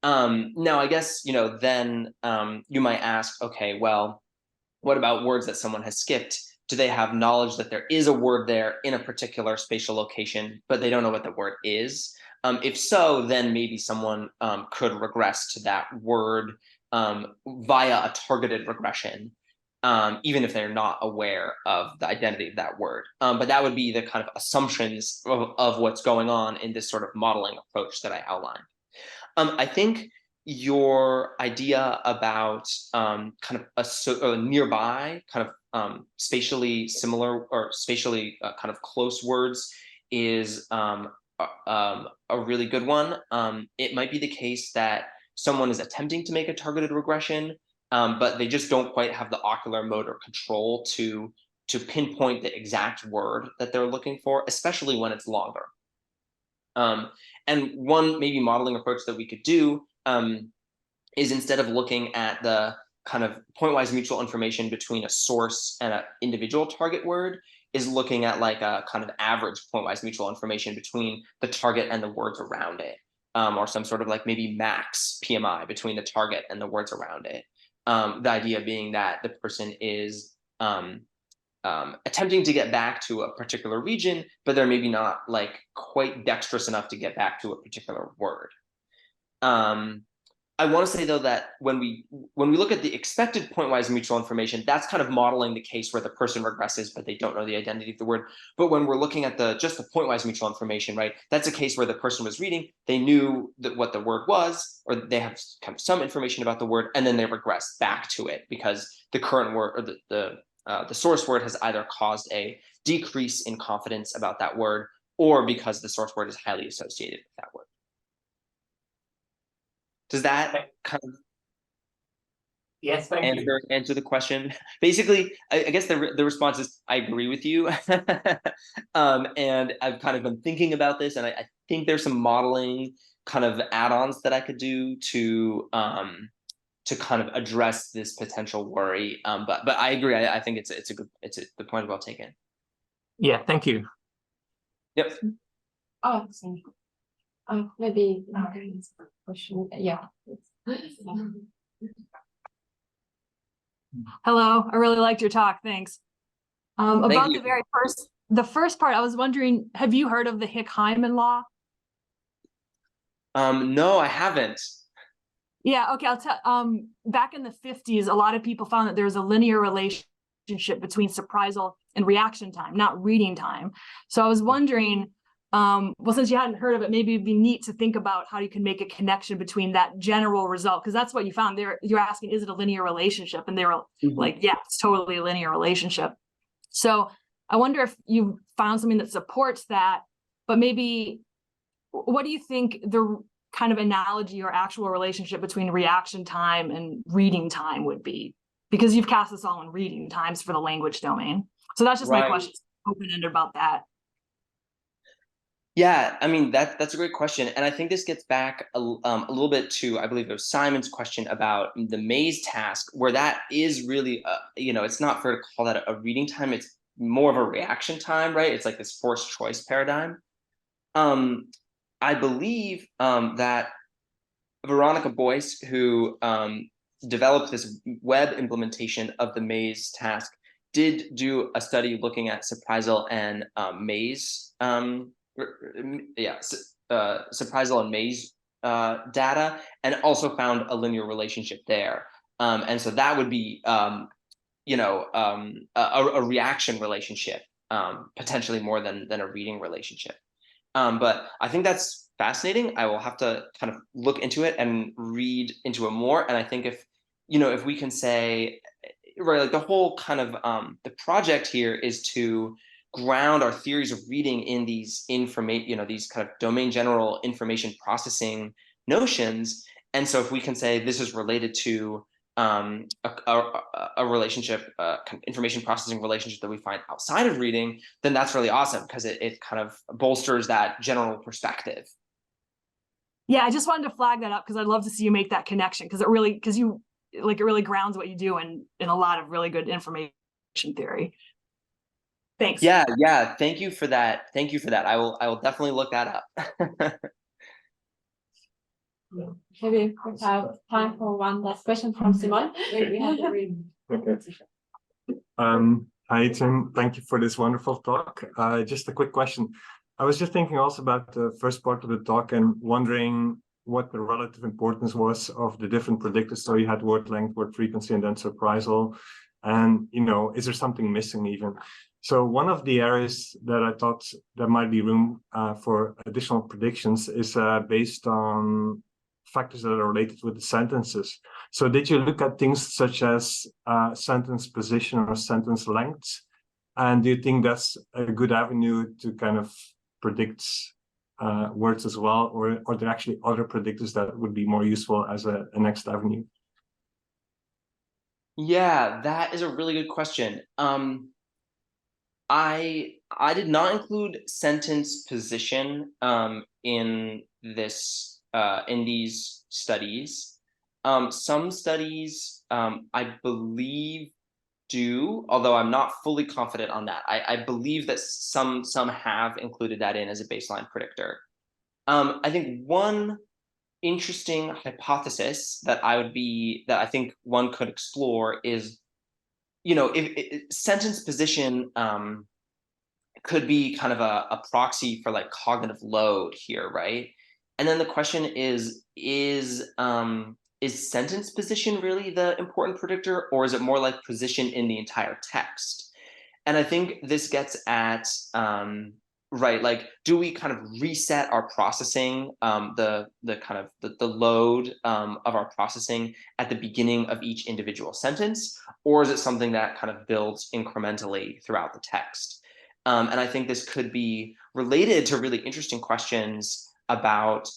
Now, I guess, then you might ask, okay, well, what about words that someone has skipped? Do they have knowledge that there is a word there in a particular spatial location, but they don't know what the word is? If so, then maybe someone could regress to that word via a targeted regression, even if they're not aware of the identity of that word. But that would be the kind of assumptions of what's going on in this sort of modeling approach that I outlined. I think your idea about kind of a nearby, kind of spatially similar or spatially kind of close words is a really good one. It might be the case that someone is attempting to make a targeted regression, but they just don't quite have the ocular motor control to pinpoint the exact word that they're looking for, especially when it's longer. And one maybe modeling approach that we could do is, instead of looking at the kind of pointwise mutual information between a source and an individual target word, is looking at like a kind of average pointwise mutual information between the target and the words around it, or some sort of like maybe max PMI between the target and the words around it. The idea being that the person is attempting to get back to a particular region, but they're maybe not like quite dexterous enough to get back to a particular word. I want to say though that when we look at the expected pointwise mutual information, that's kind of modeling the case where the person regresses, but they don't know the identity of the word. But when we're looking at just the pointwise mutual information, right, that's a case where the person was reading, they knew what the word was, or they have kind of some information about the word, and then they regress back to it because the current word or the source word has either caused a decrease in confidence about that word, or because the source word is highly associated with that word. Does that kind of answer the question? Basically, I guess the response is I agree with you. And I've kind of been thinking about this, and I think there's some modeling kind of add-ons that I could do to to kind of address this potential worry. But I agree. I think the point is well taken. Yeah, thank you. Yep. Oh, sorry. Maybe question. Yeah. Hello, I really liked your talk. Thanks. About you. the first part, I was wondering, have you heard of the Hick-Hyman law? No, I haven't. Yeah, okay, I'll tell. Back in the 50s, a lot of people found that there was a linear relationship between surprisal and reaction time, not reading time. So I was wondering, well, since you hadn't heard of it, maybe it'd be neat to think about how you can make a connection between that general result, because that's what you found. You're asking, is it a linear relationship? And they were like, yeah, it's totally a linear relationship. So I wonder if you found something that supports that, but maybe what do you think the kind of analogy or actual relationship between reaction time and reading time would be? Because you've cast this all in reading times for the language domain. So that's just my question, open-ended about that. Yeah, I mean, that's a great question. And I think this gets back a little bit to, I believe it was Simon's question about the maze task, where that is really, it's not fair to call that a reading time. It's more of a reaction time, right? It's like this forced choice paradigm. I believe that Veronica Boyce, who developed this web implementation of the maze task, did do a study looking at surprisal and maze surprisal and maze data, and also found a linear relationship there. And so that would be, a reaction relationship, potentially more than a reading relationship. But I think that's fascinating. I will have to kind of look into it and read into it more. And I think if we can say, right, like the whole kind of the project here is to ground our theories of reading in these these kind of domain general information processing notions. And so if we can say this is related to a relationship, kind of information processing relationship that we find outside of reading, then that's really awesome, because it kind of bolsters that general perspective. Yeah, I just wanted to flag that up because I'd love to see you make that connection, because it really grounds what you do in a lot of really good information theory. Thanks. Yeah. Thank you for that. I will definitely look that up. Maybe we have time for one last question from Simon. Okay. Hi, Tim. Thank you for this wonderful talk. Just a quick question. I was just thinking also about the first part of the talk and wondering what the relative importance was of the different predictors. So you had word length, word frequency, and then surprisal. And, is there something missing even? So one of the areas that I thought there might be room for additional predictions is based on factors that are related with the sentences. So did you look at things such as sentence position or sentence length? And do you think that's a good avenue to kind of predict words as well? Or are there actually other predictors that would be more useful as a next avenue? Yeah, that is a really good question. I did not include sentence position in these studies. Some studies I believe do, although I'm not fully confident on that. I believe that some have included that in as a baseline predictor. I think one interesting hypothesis that I think one could explore is, if sentence position could be kind of a proxy for like cognitive load here, right? And then the question is sentence position really the important predictor, or is it more like position in the entire text? And I think this gets at right, like, do we kind of reset our processing, the load of our processing at the beginning of each individual sentence, or is it something that kind of builds incrementally throughout the text? And I think this could be related to really interesting questions about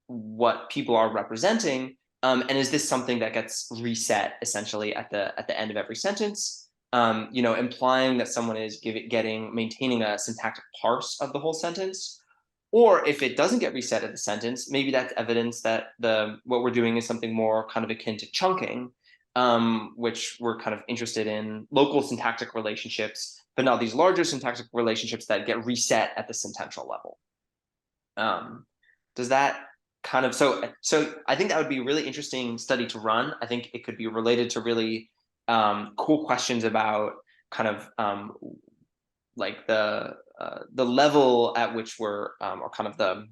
what people are representing, and is this something that gets reset essentially at the end of every sentence? Implying that someone is maintaining a syntactic parse of the whole sentence, Or if it doesn't get reset at the sentence, maybe that's evidence that what we're doing is something more kind of akin to chunking, which we're kind of interested in local syntactic relationships, but not these larger syntactic relationships that get reset at the sentential level. Does that kind of, so I think that would be a really interesting study to run. I think it could be related to really cool questions about kind of like the level at which we're, or kind of the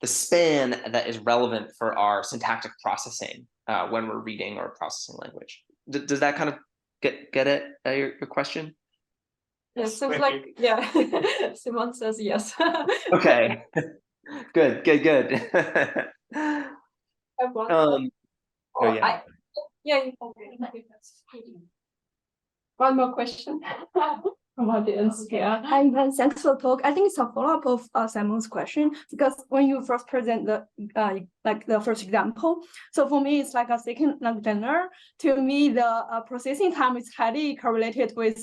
span that is relevant for our syntactic processing when we're reading or processing language. Does that kind of get it, your question? Yeah, seems like, yeah, Simon says yes. Okay, good. I have one. Oh, yeah. Yeah, you can. One more question from audience. Yeah. And thanks for the talk. I think it's a follow-up of Simon's question, because when you first present the like the first example, so for me it's like a second language learner. To me, the processing time is highly correlated with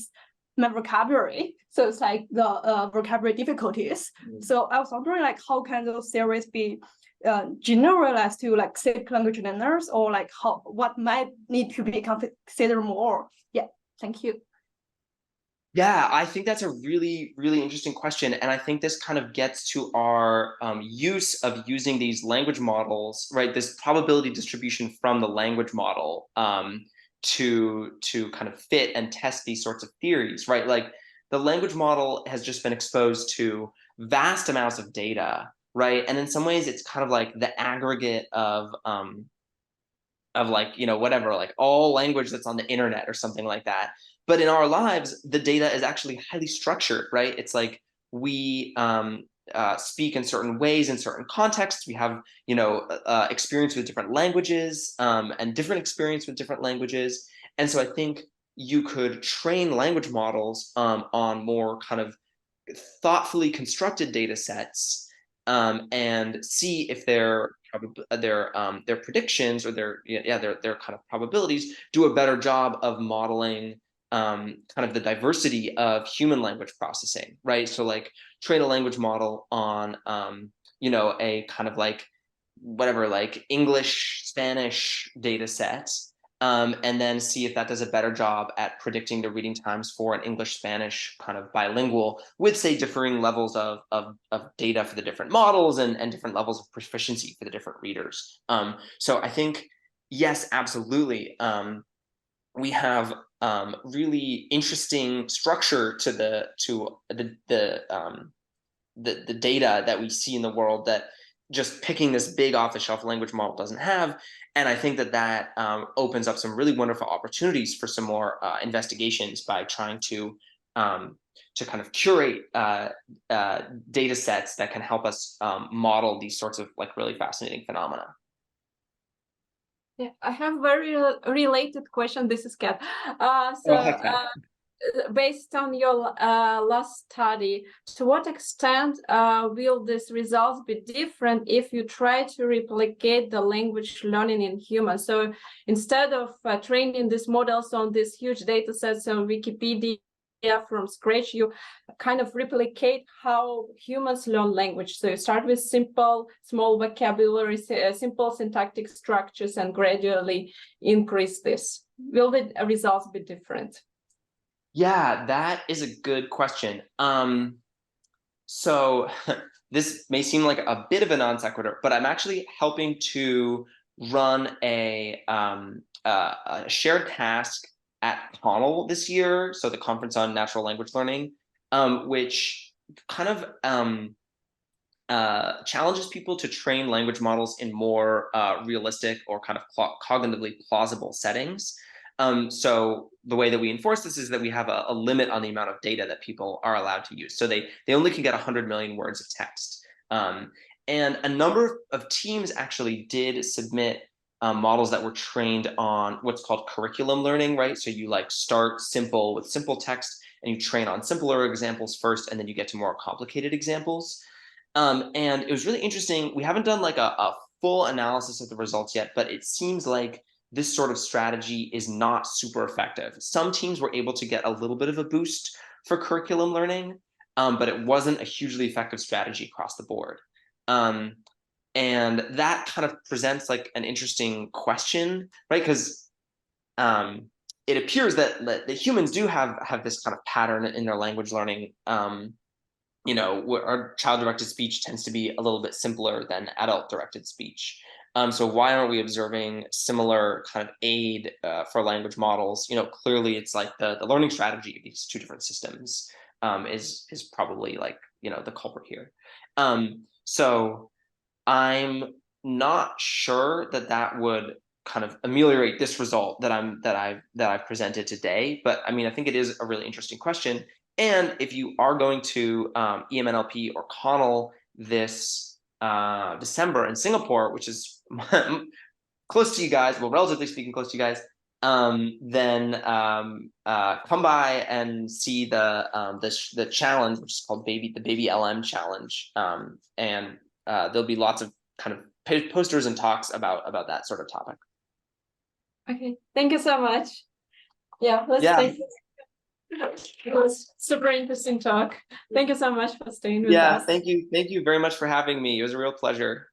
my vocabulary. So it's like the vocabulary difficulties. So I was wondering, like, how can those theories be generalized to like second language learners, or like what might need to be considered more? Yeah, thank you. Yeah, I think that's a really, really interesting question. And I think this kind of gets to our use of using these language models, right? This probability distribution from the language model to kind of fit and test these sorts of theories, right? Like the language model has just been exposed to vast amounts of data, right? And in some ways it's kind of like the aggregate of like, whatever, like all language that's on the internet or something like that. But in our lives, the data is actually highly structured, right? It's like we speak in certain ways in certain contexts. We have, experience with different languages and different experience with different languages. And so I think you could train language models on more kind of thoughtfully constructed data sets and see if their predictions or their kind of probabilities do a better job of modeling kind of the diversity of human language processing, right? So like train a language model on a kind of like whatever, like English, Spanish data set, and then see if that does a better job at predicting the reading times for an English-Spanish kind of bilingual with, say, differing levels of data for the different models and different levels of proficiency for the different readers. So I think, yes, absolutely. We have really interesting structure to the data that we see in the world that just picking this big off-the-shelf language model doesn't have. And I think that opens up some really wonderful opportunities for some more investigations by trying to kind of curate data sets that can help us model these sorts of like really fascinating phenomena. Yeah, I have very related question. This is Kat. Based on your last study, to what extent will these results be different if you try to replicate the language learning in humans? So instead of training these models on these huge data sets on Wikipedia from scratch, you kind of replicate how humans learn language. So you start with simple, small vocabulary, simple syntactic structures, and gradually increase this. Will the results be different? Yeah, that is a good question. So this may seem like a bit of a non sequitur, but I'm actually helping to run a shared task at CONL this year, so the Conference on Natural Language Learning, which kind of challenges people to train language models in more realistic or kind of cognitively plausible settings. So the way that we enforce this is that we have a limit on the amount of data that people are allowed to use. So they only can get 100 million words of text. And a number of teams actually did submit models that were trained on what's called curriculum learning, right? So you like start simple with simple text and you train on simpler examples first, and then you get to more complicated examples. And it was really interesting. We haven't done like a full analysis of the results yet, but it seems like this sort of strategy is not super effective. Some teams were able to get a little bit of a boost for curriculum learning, but it wasn't a hugely effective strategy across the board. And that kind of presents like an interesting question, right? Because it appears that the humans do have this kind of pattern in their language learning. You know, our child-directed speech tends to be a little bit simpler than adult-directed speech. So why aren't we observing similar kind of aid for language models? You know, clearly it's like the learning strategy of these two different systems is probably like, you know, the culprit here. So I'm not sure that would kind of ameliorate this result that I've presented today, but I mean, I think it is a really interesting question. And if you are going to EMNLP or CONL this December in Singapore, which is close to you guys, well, relatively speaking, close to you guys, then come by and see the challenge, which is called the Baby LM Challenge, and there'll be lots of kind of posters and talks about that sort of topic. Okay, thank you so much. Yeah, thank you. It was super interesting talk. Thank you so much for staying with us. Thank you very much for having me. It was a real pleasure.